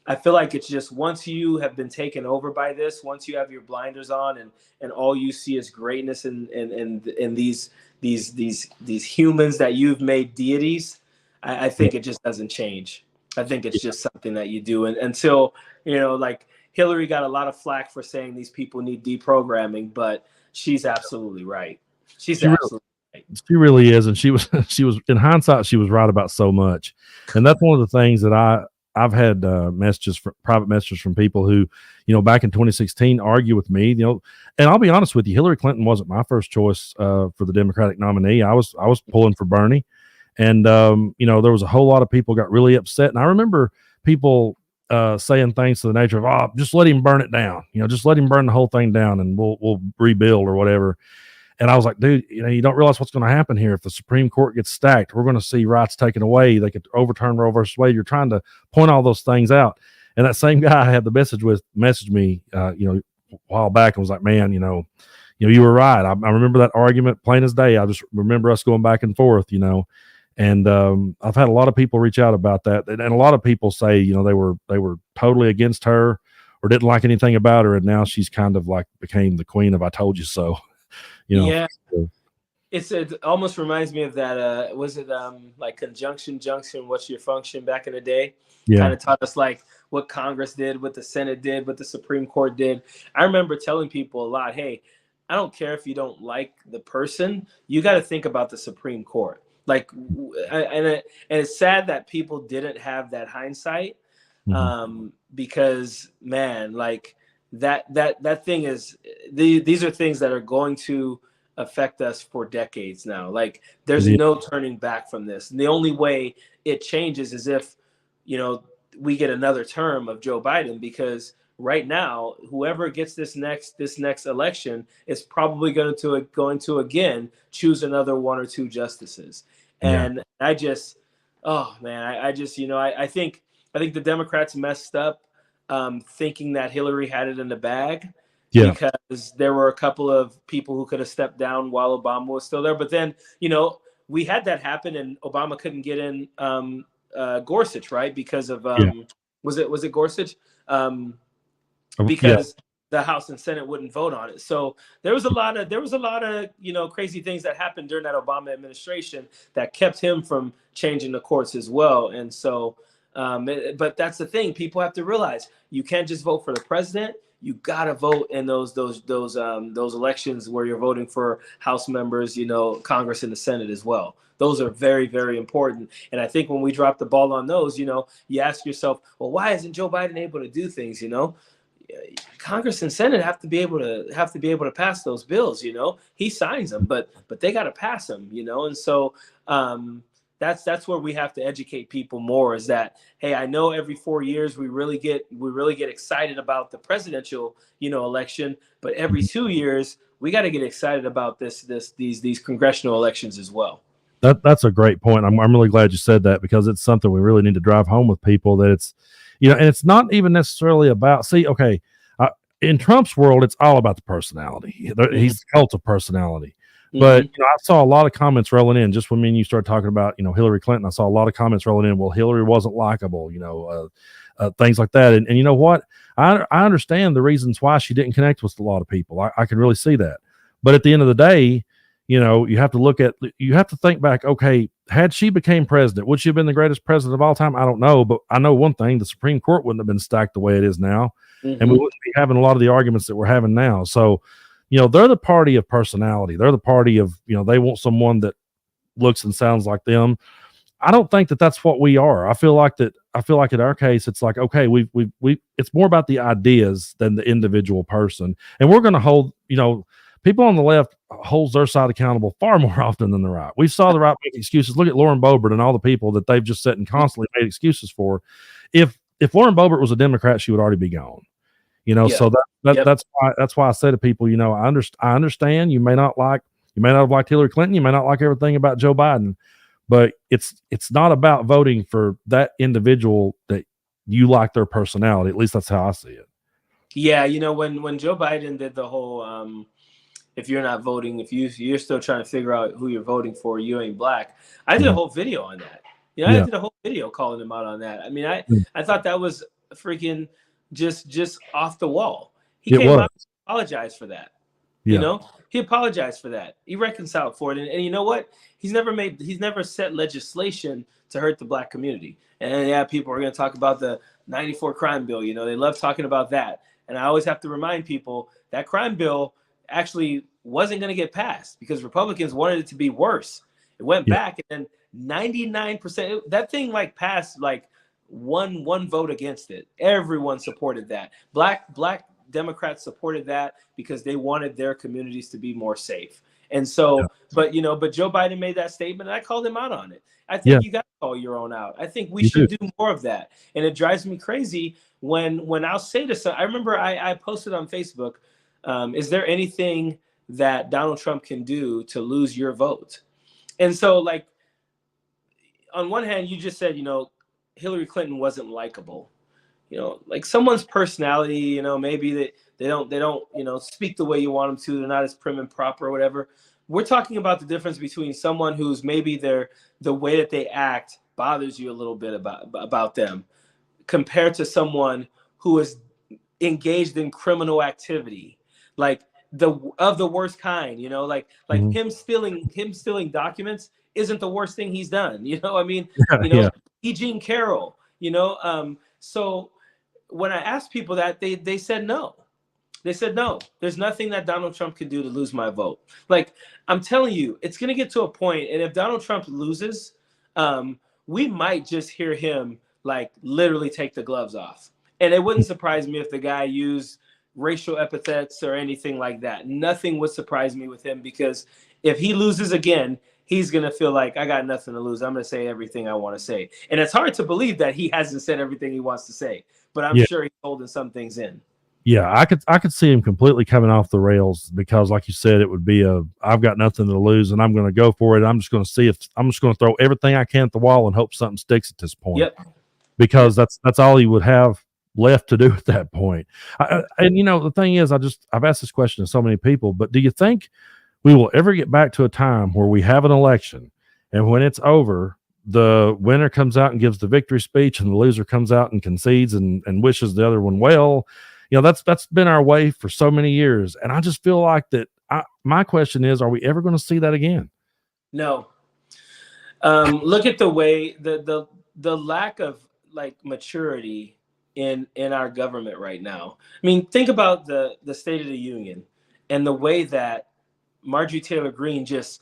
Speaker 2: I feel like it's just, once you have been taken over by this, once you have your blinders on and all you see is greatness in these humans that you've made deities, I think it just doesn't change. I think it's just something that you do. And until, like Hillary got a lot of flack for saying these people need deprogramming, but she's absolutely right. She
Speaker 1: really is. And she was in hindsight, she was right about so much. And that's one of the things that I've had private messages from people who, back in 2016 argue with me, and I'll be honest with you, Hillary Clinton wasn't my first choice for the Democratic nominee. I was pulling for Bernie. And, there was a whole lot of people got really upset. And I remember people saying things to the nature of, just let him burn it down, just let him burn the whole thing down and we'll rebuild or whatever. And I was like, dude, you don't realize what's going to happen here. If the Supreme Court gets stacked, we're going to see rights taken away. They could overturn Roe versus Wade. You're trying to point all those things out. And that same guy I had the messaged me, a while back and was like, man, you were right. I remember that argument plain as day. I just remember us going back and forth, and I've had a lot of people reach out about that. And a lot of people say, they were totally against her or didn't like anything about her. And now she's kind of like became the queen of I told you so.
Speaker 2: Yeah, it almost reminds me of that. Was it like conjunction junction? What's your function back in the day?
Speaker 1: Yeah,
Speaker 2: kind of taught us like what Congress did, what the Senate did, what the Supreme Court did. I remember telling people a lot, hey, I don't care if you don't like the person, you got to think about the Supreme Court. Like, and it's sad that people didn't have that hindsight, because man, like. That thing is, these are things that are going to affect us for decades now. Like, there's no turning back from this. And the only way it changes is if, we get another term of Joe Biden, because right now, whoever gets this next election is probably going to again choose another one or two justices. And I just, oh man, I think the Democrats messed up. Thinking that Hillary had it in the bag, because there were a couple of people who could have stepped down while Obama was still there. But then, we had that happen and Obama couldn't get in Gorsuch, right? Because of, was it Gorsuch? Because the House and Senate wouldn't vote on it. So there was a lot of, crazy things that happened during that Obama administration that kept him from changing the courts as well. And so, but that's the thing. People have to realize you can't just vote for the president. You gotta vote in those elections where you're voting for House members, Congress and the Senate as well. Those are very, very important. And I think when we drop the ball on those, you ask yourself, well, why isn't Joe Biden able to do things? Congress and Senate have to be able to pass those bills. He signs them, but they got to pass them. And so. That's where we have to educate people more, is that, hey, I know every 4 years we really get excited about the presidential, election, but every 2 years we got to get excited about these congressional elections as well.
Speaker 1: That's a great point. I'm really glad you said that, because it's something we really need to drive home with people, that it's, and it's not even necessarily about, in Trump's world, it's all about the personality. He's the cult of personality. But I saw a lot of comments rolling in just when me and you started talking about, Hillary Clinton. I saw a lot of comments rolling in. Well, Hillary wasn't likable, things like that. And you know what? I understand the reasons why she didn't connect with a lot of people. I can really see that. But at the end of the day, you have to think back. Okay, had she became president, would she have been the greatest president of all time? I don't know, but I know one thing: the Supreme Court wouldn't have been stacked the way it is now, and we wouldn't be having a lot of the arguments that we're having now. So, they're the party of personality. They're the party of, they want someone that looks and sounds like them. I don't think that that's what we are. I feel like in our case, it's like, okay, we it's more about the ideas than the individual person. And we're going to hold, people on the left holds their side accountable far more often than the right. We saw the right make excuses. Look at Lauren Boebert and all the people that they've just sat and constantly made excuses for. If Lauren Boebert was a Democrat, she would already be gone. So that's why I say to people, I understand you may not have liked Hillary Clinton, you may not like everything about Joe Biden, but it's not about voting for that individual that you like their personality. At least that's how I see it.
Speaker 2: Yeah, when Joe Biden did the whole if you're not voting, if you're still trying to figure out who you're voting for, you ain't black. I did a whole video on that. I did a whole video calling him out on that. I mean, I thought that was freaking just off the wall. He came out and apologized for that. He apologized for that. He reconciled for it. And you know what? He's never set legislation to hurt the black community. And people are going to talk about the 94 crime bill. They love talking about that. And I always have to remind people that crime bill actually wasn't going to get passed because Republicans wanted it to be worse. It went back, and then 99%, that thing passed one vote against it. Everyone supported that. Black Democrats supported that because they wanted their communities to be more safe. And so, but Joe Biden made that statement, and I called him out on it. I think you got to call your own out. I think we should do more of that. And it drives me crazy when I'll say to some, I remember I posted on Facebook, is there anything that Donald Trump can do to lose your vote? And so on one hand, you just said, Hillary Clinton wasn't likable. Someone's personality, maybe they don't, speak the way you want them to. They're not as prim and proper or whatever. We're talking about the difference between someone who's maybe the way that they act bothers you a little bit about them compared to someone who is engaged in criminal activity, of the worst kind, him stealing documents isn't the worst thing he's done. Eugene Carroll, so when I asked people that, they said no. They said no. There's nothing that Donald Trump can do to lose my vote. I'm telling you, it's going to get to a point, and if Donald Trump loses, we might just hear him literally take the gloves off. And it wouldn't surprise me if the guy used racial epithets or anything like that. Nothing would surprise me with him, because if he loses again, he's going to feel like, I got nothing to lose. I'm going to say everything I want to say. And it's hard to believe that he hasn't said everything he wants to say, but I'm sure he's holding some things in.
Speaker 1: Yeah, I could see him completely coming off the rails, because like you said, it would be I've got nothing to lose and I'm going to go for it. I'm just going to throw everything I can at the wall and hope something sticks at this point.
Speaker 2: Yep.
Speaker 1: Because that's all he would have left to do at that point. And the thing is, I've asked this question to so many people, but do you think we will ever get back to a time where we have an election, and when it's over, the winner comes out and gives the victory speech, and the loser comes out and concedes and wishes the other one well? That's been our way for so many years. And I just feel like that. My question is, are we ever going to see that again?
Speaker 2: No. Look at the way the lack of maturity in our government right now. I mean, think about the State of the Union and the way that Marjorie Taylor Greene just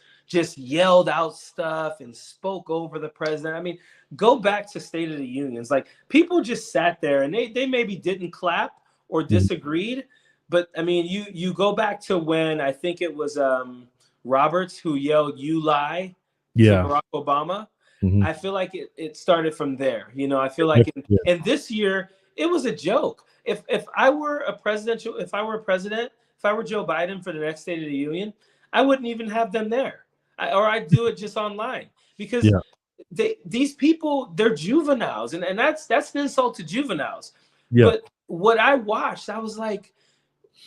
Speaker 2: yelled out stuff and spoke over the president. I mean, go back to State of the Unions. People just sat there and they maybe didn't clap or disagreed, but I mean, you go back to when I think it was Roberts who yelled "You lie" to Barack Obama. I feel like it started from there. I feel like and this year it was a joke. If I were president, if I were Joe Biden for the next State of the Union, I wouldn't even have them there, or I'd do it just online, because these people, they're juveniles, and that's an insult to juveniles. But what I watched, I was like,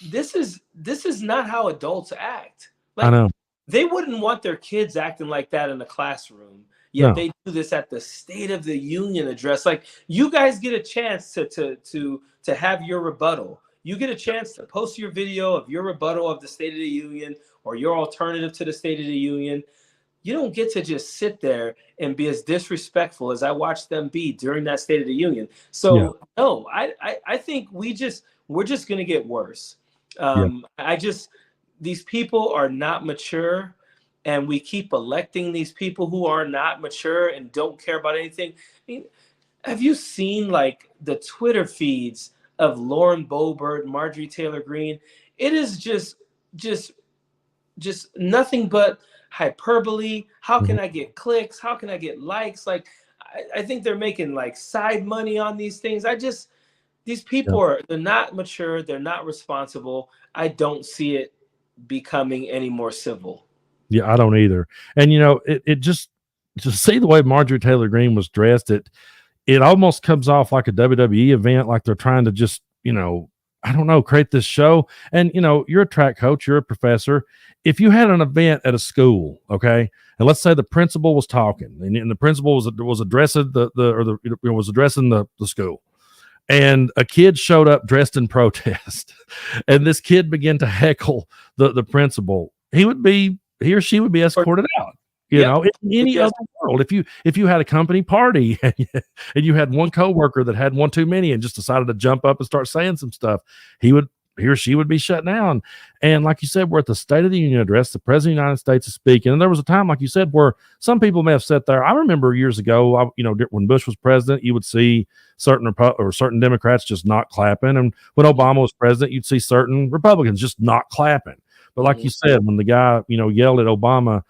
Speaker 2: this is not how adults act.
Speaker 1: I know.
Speaker 2: They wouldn't want their kids acting like that in the classroom. Yet they do this at the State of the Union address. You guys get a chance to have your rebuttal. You get a chance to post your video of your rebuttal of the State of the Union or your alternative to the State of the Union. you don't get to just sit there and be as disrespectful as I watched them be during that State of the Union.
Speaker 1: Yeah.
Speaker 2: So no, I think we're just going to get worse.
Speaker 1: Yeah.
Speaker 2: These people are not mature, and we keep electing these people who are not mature and don't care about anything. I mean, have you seen like the Twitter feeds of Lauren Boebert, Marjorie Taylor Greene? It is just nothing but hyperbole. How can I get clicks? How can I get likes? Like, I think they're making like side money on these things. These people they're not mature. They're not responsible. I don't see it becoming any more civil.
Speaker 1: Yeah, I don't either. And it just to see the way Marjorie Taylor Greene was dressed, it almost comes off like a WWE event, like they're trying to just, I don't know, create this show. And you're a track coach, you're a professor. If you had an event at a school, okay, and let's say the principal was talking, and the principal was addressing was addressing the school, and a kid showed up dressed in protest, and this kid began to heckle the principal, he or she would be escorted out. In any other world, if you had a company party and you had one coworker that had one too many and just decided to jump up and start saying some stuff, he or she would be shut down. And like you said, we're at the State of the Union address. The President of the United States is speaking, and there was a time, like you said, where some people may have sat there. I remember years ago, when Bush was president, you would see certain Democrats just not clapping, and when Obama was president, you'd see certain Republicans just not clapping. But like you said, when the guy yelled at Obama,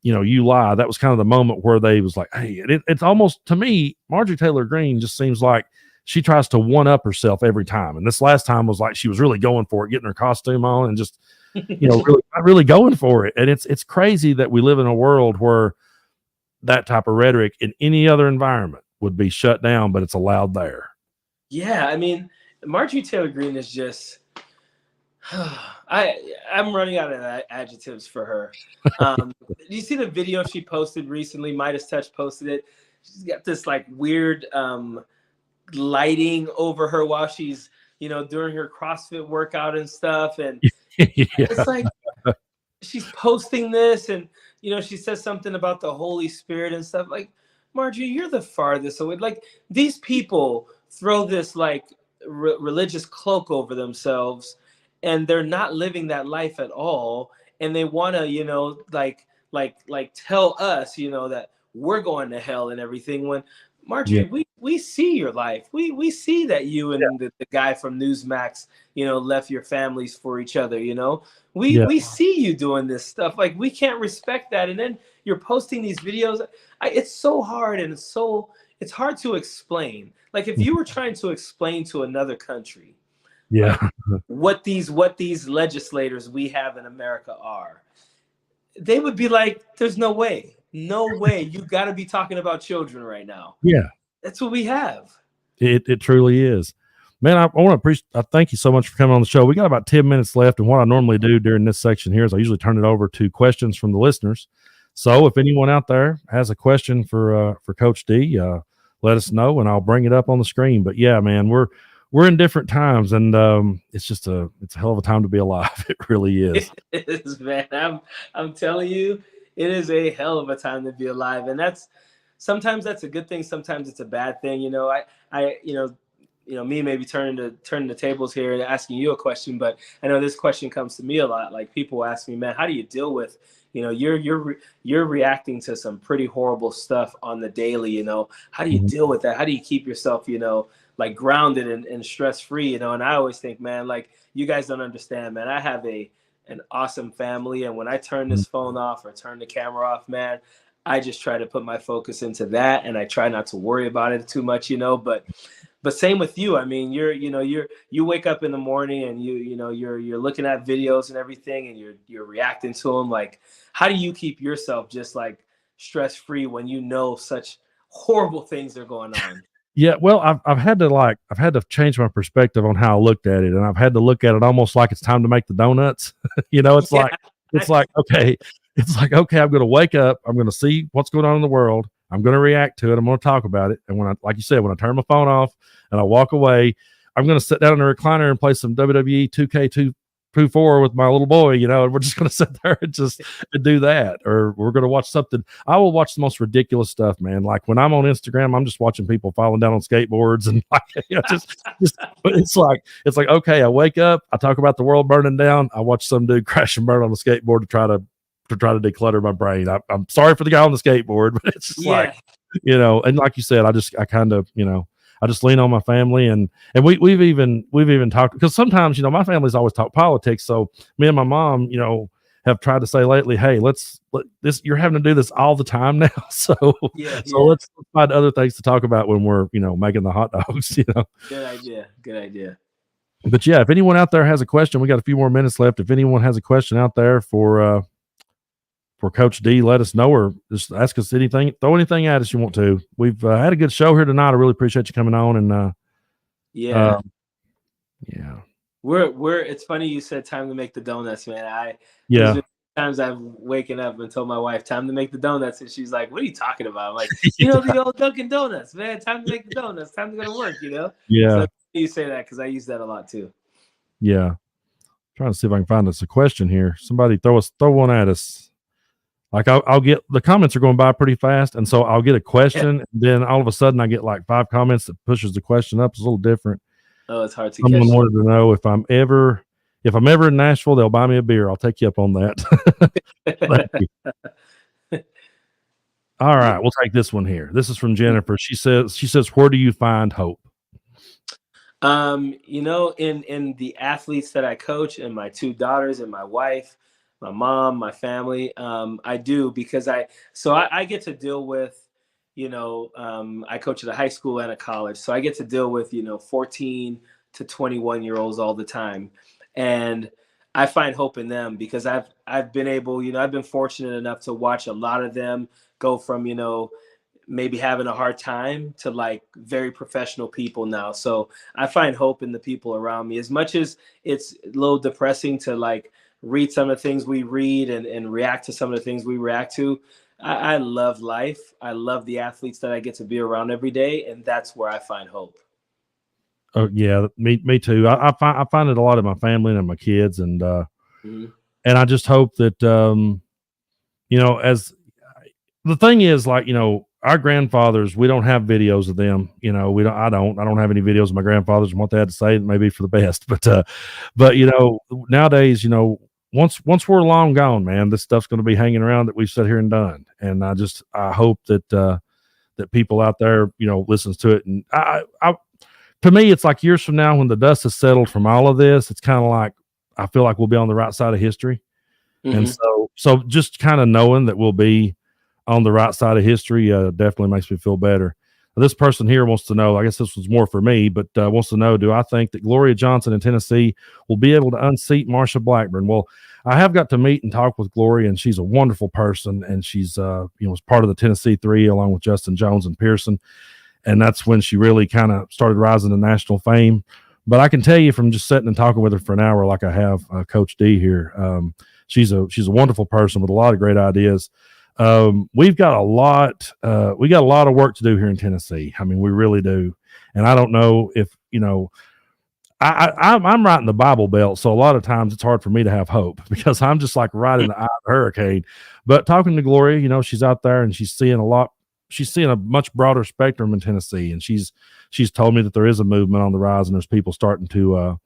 Speaker 1: you lie, that was kind of the moment where they was like, hey, it's almost, to me, Marjorie Taylor Greene just seems like she tries to one up herself every time. And this last time was like she was really going for it, getting her costume on and just, really going for it. And it's crazy that we live in a world where that type of rhetoric in any other environment would be shut down, but it's allowed there.
Speaker 2: Yeah, I mean, Marjorie Taylor Greene is just I'm running out of adjectives for her. Did you see the video she posted recently? Meidas Touch posted it. She's got this like weird lighting over her while she's during her CrossFit workout and stuff, and it's like she's posting this, and she says something about the Holy Spirit and stuff. Like, Marjorie, you're the farthest away. Like, these people throw this like religious cloak over themselves, and they're not living that life at all, and they want to like tell us that we're going to hell and everything. When Marjorie, we see your life, we see that you and the guy from Newsmax left your families for each other. We see you doing this stuff. Like, we can't respect that, and then you're posting these videos. It's so hard, and it's hard to explain. Like, if you were trying to explain to another country what these legislators we have in America are, they would be like, there's no way you got to be talking about children right now. That's what we have.
Speaker 1: It truly is, man. I want to appreciate, I thank you so much for coming on the show. We got about 10 minutes left, and what I normally do during this section here is I usually turn it over to questions from the listeners. So if anyone out there has a question for Coach D, let us know and I'll bring it up on the screen. But yeah, man, we're in different times, and it's a hell of a time to be alive. It really is.
Speaker 2: It is, man. I'm telling you, it is a hell of a time to be alive, and sometimes that's a good thing. Sometimes it's a bad thing. Me maybe turning the tables here and asking you a question, but I know this question comes to me a lot. Like, people ask me, man, how do you deal with, you're reacting to some pretty horrible stuff on the daily. How do you deal with that? How do you keep yourself, like grounded and stress-free, and I always think, man, like, you guys don't understand, man. I have an awesome family, and when I turn this phone off or turn the camera off, man, I just try to put my focus into that, and I try not to worry about it too much, but same with you. I mean, you wake up in the morning and you're looking at videos and everything, and you're reacting to them. Like, how do you keep yourself just like stress-free when such horrible things are going on?
Speaker 1: Yeah, well, I've had to change my perspective on how I looked at it, and I've had to look at it almost like it's time to make the donuts. It's like okay, I'm going to wake up, I'm going to see what's going on in the world, I'm going to react to it, I'm going to talk about it, and when I turn my phone off and I walk away, I'm going to sit down in a recliner and play some WWE 2-4 with my little boy, and we're just going to sit there and just do that, or we're going to watch something. I will watch the most ridiculous stuff, man. Like when I'm on Instagram, I'm just watching people falling down on skateboards and just it's like okay, I wake up, I talk about the world burning down, I watch some dude crash and burn on a skateboard to try to declutter my brain. I'm sorry for the guy on the skateboard, but it's just like, and like you said, I kind of, I just lean on my family, and we've even talked, because sometimes, my family's always talked politics. So me and my mom, have tried to say lately, hey, let's you're having to do this all the time now. So let's find other things to talk about when we're, making the hot dogs,
Speaker 2: Good idea.
Speaker 1: But yeah, if anyone out there has a question, we got a few more minutes left. If anyone has a question out there for Coach D, let us know, or just ask us anything, throw anything at us you want to. We've had a good show here tonight. I really appreciate you coming on. And
Speaker 2: yeah. It's funny you said time to make the donuts, man. There's been times I've waken up and told my wife time to make the donuts, and she's like, what are you talking about? I'm like, the old Dunkin' Donuts, man, time to make the donuts, time to go to work, So you say that because I use that a lot too.
Speaker 1: Trying to see if I can find us a question here. Somebody throw one at us. Like I'll get, the comments are going by pretty fast, and so I'll get a question, and then all of a sudden I get like 5 comments that pushes the question up. It's a little different.
Speaker 2: Oh, it's hard to
Speaker 1: Someone
Speaker 2: catch.
Speaker 1: wanted to know if I'm ever in Nashville, they'll buy me a beer. I'll take you up on that. All right, we'll take this one here. This is from Jennifer. She says, where do you find hope?
Speaker 2: In the athletes that I coach, and my 2 daughters and my wife, my mom, my family, I do, because I get to deal with, I coach at a high school and a college. So I get to deal with, 14 to 21-year-olds all the time. And I find hope in them because I've been able, I've been fortunate enough to watch a lot of them go from, maybe having a hard time to like very professional people now. So I find hope in the people around me, as much as it's a little depressing to like read some of the things we read and react to some of the things we react to. I love life. I love the athletes that I get to be around every day. And that's where I find hope.
Speaker 1: Oh yeah. Me too. I find it a lot in my family and my kids. And, and I just hope that, as the thing is, like, our grandfathers, we don't have videos of them, I don't have any videos of my grandfathers and what they had to say. It may be for the best, but nowadays, once we're long gone, man, this stuff's going to be hanging around that we've sat here and done. And I hope that people out there, listens to it. And to me, it's like years from now, when the dust has settled from all of this, it's kind of like, I feel like we'll be on the right side of history. And so just kind of knowing that we'll be on the right side of history definitely makes me feel better. This person here wants to know, I guess this was more for me, but wants to know, do I think that Gloria Johnson in Tennessee will be able to unseat Marsha Blackburn? Well, I have got to meet and talk with Gloria, and she's a wonderful person, and she's was part of the Tennessee Three along with Justin Jones and Pearson, and that's when she really kind of started rising to national fame. But I can tell you from just sitting and talking with her for an hour, like I have Coach D here, she's a wonderful person with a lot of great ideas. We've got a lot of work to do here in Tennessee. I mean, we really do. And I don't know if, I'm right in the Bible Belt. So a lot of times it's hard for me to have hope because I'm just like right in the eye of the hurricane. But talking to Gloria, she's out there and she's seeing a much broader spectrum in Tennessee. And she's told me that there is a movement on the rise and there's people starting to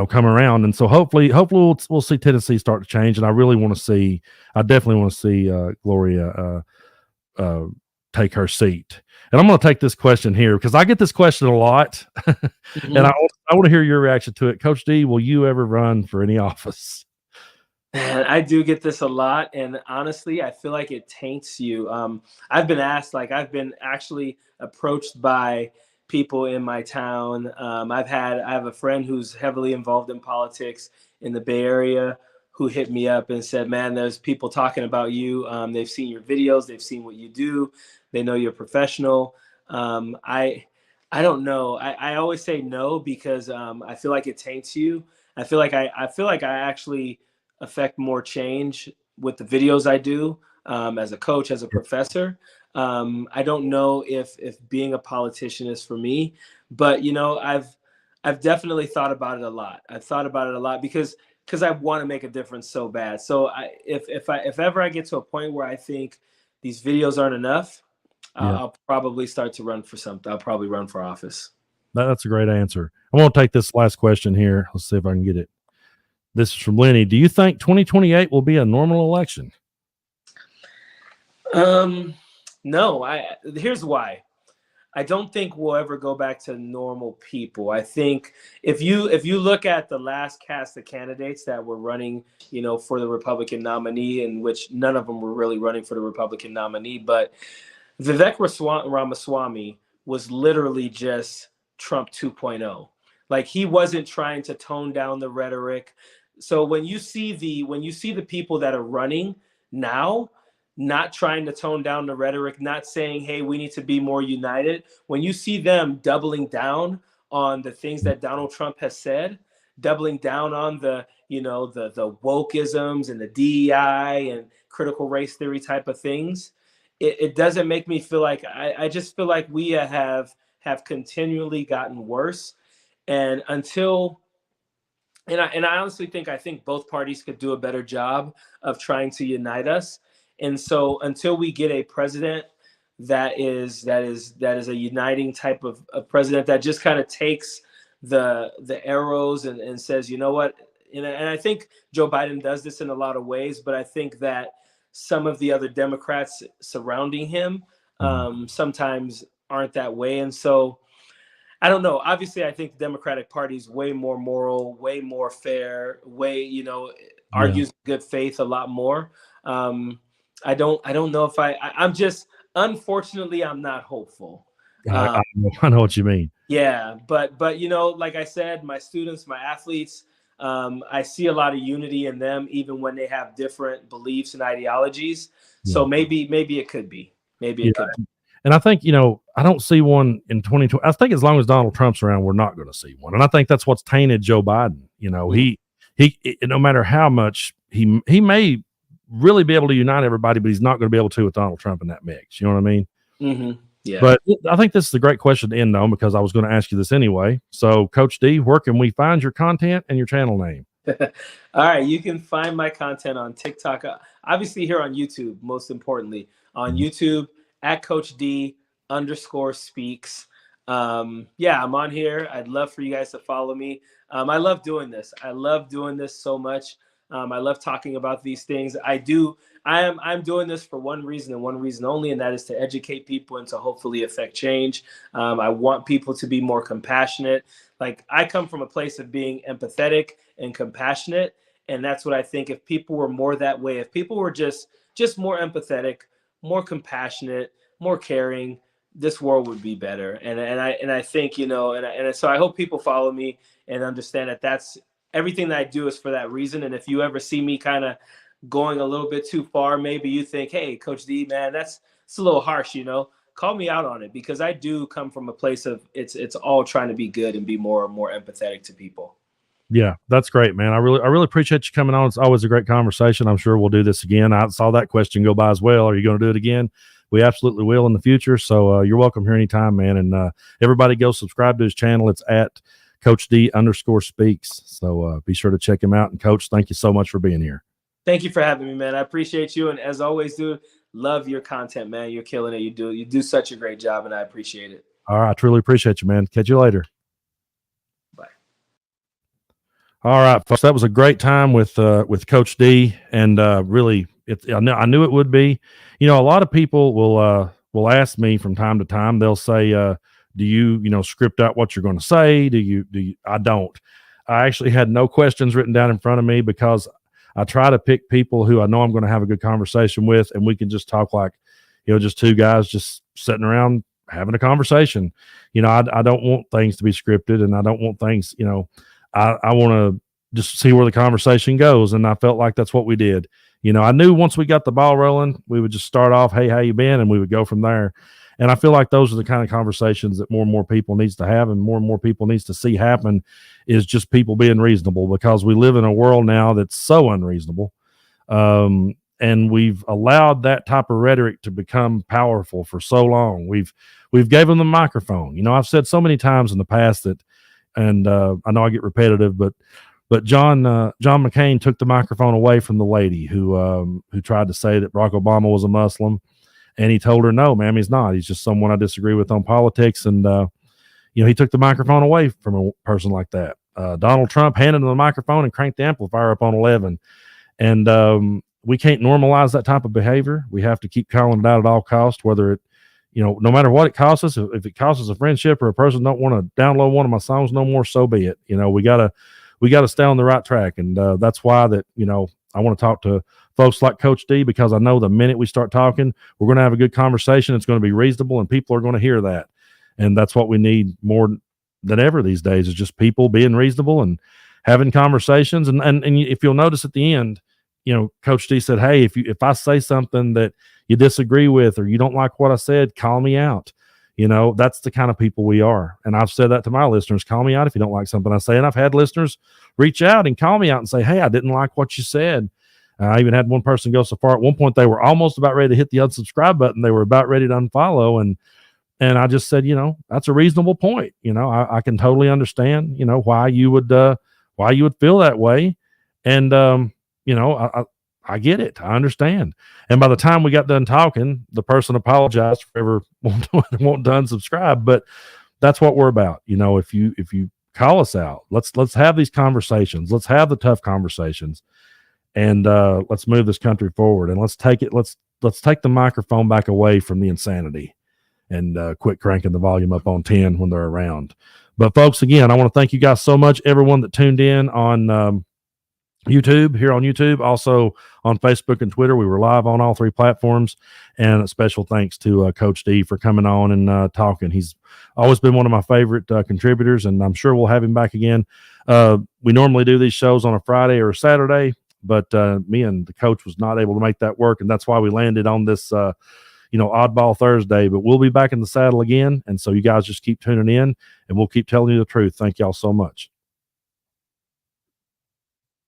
Speaker 1: come around. And so hopefully we'll see Tennessee start to change. And I definitely want to see Gloria take her seat. And I'm going to take this question here because I get this question a lot. And I want to hear your reaction to it. Coach D, will you ever run for any office?
Speaker 2: Man, I do get this a lot. And honestly, I feel like it taints you. I've been asked, I've been actually approached by people in my town. I have a friend who's heavily involved in politics in the Bay Area who hit me up and said, man, there's people talking about you. They've seen your videos. They've seen what you do. They know you're a professional. I don't know. I always say no because I feel like it taints you. I feel like I actually affect more change with the videos I do as a coach, as a professor. I don't know if being a politician is for me, but I've definitely thought about it a lot. I've thought about it a lot because I want to make a difference so bad. So if ever I get to a point where I think these videos aren't enough,
Speaker 1: Yeah,
Speaker 2: I'll probably start to run for something. I'll probably run for office.
Speaker 1: that's a great answer. I want to take this last question here. Let's see if I can get it. This is from Lenny. Do you think 2028 will be a normal election?
Speaker 2: No. Here's why. I don't think we'll ever go back to normal people. I think if you look at the last cast of candidates that were running, for the Republican nominee, in which none of them were really running for the Republican nominee, but Vivek Ramaswamy was literally just Trump 2.0. Like, he wasn't trying to tone down the rhetoric. So when you see the people that are running now, not trying to tone down the rhetoric, not saying, hey, we need to be more united. When you see them doubling down on the things that Donald Trump has said, doubling down on the wokeisms and the DEI and critical race theory type of things, it doesn't make me feel like, I just feel like we have continually gotten worse. And I honestly think both parties could do a better job of trying to unite us. And so until we get a president that is a uniting type of president that just kind of takes the arrows and says, you know what, and I think Joe Biden does this in a lot of ways, but I think that some of the other Democrats surrounding him sometimes aren't that way. And so I don't know. Obviously, I think the Democratic Party is way more moral, way more fair, argues good faith a lot more. I don't know if I'm just, unfortunately, I'm not hopeful.
Speaker 1: I know what you mean.
Speaker 2: Yeah, but like I said, my students, my athletes, I see a lot of unity in them, even when they have different beliefs and ideologies.
Speaker 1: Yeah.
Speaker 2: So maybe it could be. Maybe it could be.
Speaker 1: And I think, I don't see one in 2020. I think as long as Donald Trump's around, we're not going to see one. And I think that's what's tainted Joe Biden. He no matter how much he may really be able to unite everybody, but he's not going to be able to with Donald Trump in that mix. You know what I mean?
Speaker 2: Mm-hmm. Yeah.
Speaker 1: But I think this is a great question to end on, because I was going to ask you this anyway. So, Coach D, where can we find your content and your channel name?
Speaker 2: All right. You can find my content on TikTok, obviously here on YouTube, most importantly on YouTube at Coach D _speaks. I'm on here. I'd love for you guys to follow me. I love doing this. I love doing this so much. I love talking about these things. I'm doing this for one reason and one reason only, and that is to educate people and to hopefully affect change. I want people to be more compassionate. Like, I come from a place of being empathetic and compassionate, and that's what I think. If people were more that way, if people were just more empathetic, more compassionate, more caring, this world would be better. And I think, so I hope people follow me and understand that that's everything that I do is for that reason. And if you ever see me kind of going a little bit too far, maybe you think, hey, Coach D, man, it's a little harsh, call me out on it, because I do come from a place of it's all trying to be good and be more empathetic to people.
Speaker 1: Yeah, that's great, man. I really appreciate you coming on. It's always a great conversation. I'm sure we'll do this again. I saw that question go by as well. Are you going to do it again? We absolutely will in the future. So you're welcome here anytime, man. And everybody go subscribe to his channel. It's at Coach D _speaks. So be sure to check him out. And Coach, thank you so much for being here.
Speaker 2: Thank you for having me, man. I appreciate you. And as always, dude, love your content, man. You're killing it. You do such a great job, and I appreciate it.
Speaker 1: All right. I truly appreciate you, man. Catch you later.
Speaker 2: Bye.
Speaker 1: All right, folks. That was a great time with Coach D, and really, I knew it would be. A lot of people will ask me from time to time. They'll say, "Do you script out what you're going to say? Do you?" I don't. I actually had no questions written down in front of me, because I try to pick people who I know I'm going to have a good conversation with, and we can just talk like, just two guys just sitting around having a conversation. I don't want things to be scripted, and I don't want things, I want to just see where the conversation goes. And I felt like that's what we did. I knew once we got the ball rolling, we would just start off, hey, how you been? And we would go from there. And I feel like those are the kind of conversations that more and more people needs to have, and more people needs to see happen, is just people being reasonable, because we live in a world now that's so unreasonable. And we've allowed that type of rhetoric to become powerful for so long. We've gave them the microphone. I've said so many times in the past that and I know I get repetitive, but John McCain took the microphone away from the lady who tried to say that Barack Obama was a Muslim, and he told her, no, ma'am, he's not. He's just someone I disagree with on politics, and he took the microphone away from a person like that. Donald Trump handed him the microphone and cranked the amplifier up on 11, and we can't normalize that type of behavior. We have to keep calling it out at all costs, whether it, no matter what it costs us. If it costs us a friendship or a person don't want to download one of my songs no more, so be it. We gotta stay on the right track, and that's why that I want to talk to folks like Coach D, because I know the minute we start talking, we're going to have a good conversation. It's going to be reasonable, and people are going to hear that, and that's what we need more than ever these days, is just people being reasonable and having conversations. And if you'll notice at the end, Coach D said, hey, if I say something that you disagree with or you don't like what I said, call me out. That's the kind of people we are. And I've said that to my listeners, call me out if you don't like something I say. And I've had listeners reach out and call me out and say, hey, I didn't like what you said. I even had one person go so far. At one point, they were almost about ready to hit the unsubscribe button. They were about ready to unfollow. And I just said, that's a reasonable point. I can totally understand, why you would feel that way. And, I get it. I understand. And by the time we got done talking, the person apologized for ever won't unsubscribe. But that's what we're about. If you call us out, let's have these conversations. Let's have the tough conversations, and let's move this country forward. And let's take the microphone back away from the insanity, and quit cranking the volume up on 10 when they're around. But folks, again, I want to thank you guys so much. Everyone that tuned in on here on YouTube, also on Facebook and Twitter. We were live on all three platforms, and a special thanks to Coach D for coming on and talking. He's always been one of my favorite contributors, and I'm sure we'll have him back again. We normally do these shows on a Friday or a Saturday, but me and the coach was not able to make that work, and that's why we landed on this oddball Thursday. But we'll be back in the saddle again, and so you guys just keep tuning in, and we'll keep telling you the truth. Thank y'all so much.